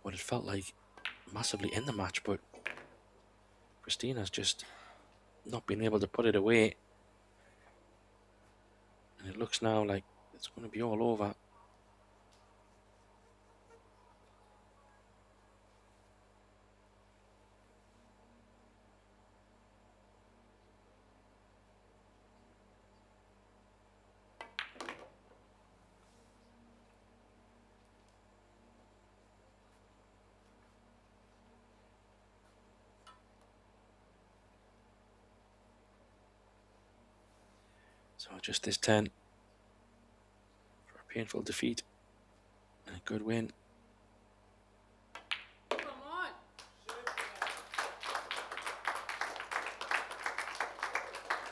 what it felt like, massively in the match, but Christina's just not been able to put it away. And it looks now like it's going to be all over. So just this 10 for a painful defeat and a good win. Come on.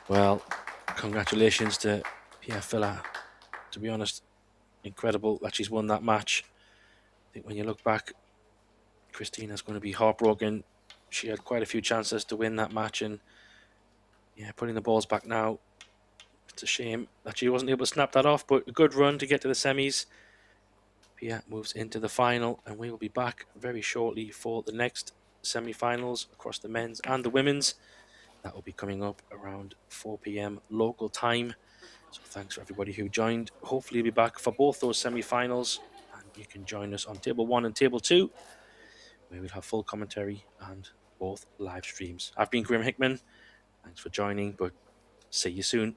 Well, congratulations to Pierre Phila. To be honest, incredible that she's won that match. I think when you look back, Christina's going to be heartbroken. She had quite a few chances to win that match, and yeah, putting the balls back now. It's a shame that she wasn't able to snap that off, but a good run to get to the semis. Pia moves into the final, and we will be back very shortly for the next semi-finals across the men's and the women's. That will be coming up around 4 p.m. local time. So thanks for everybody who joined. Hopefully we'll be back for both those semi-finals, and you can join us on table 1 and table 2. where we'll have full commentary and both live streams. I've been Graham Hickman. Thanks for joining, but see you soon.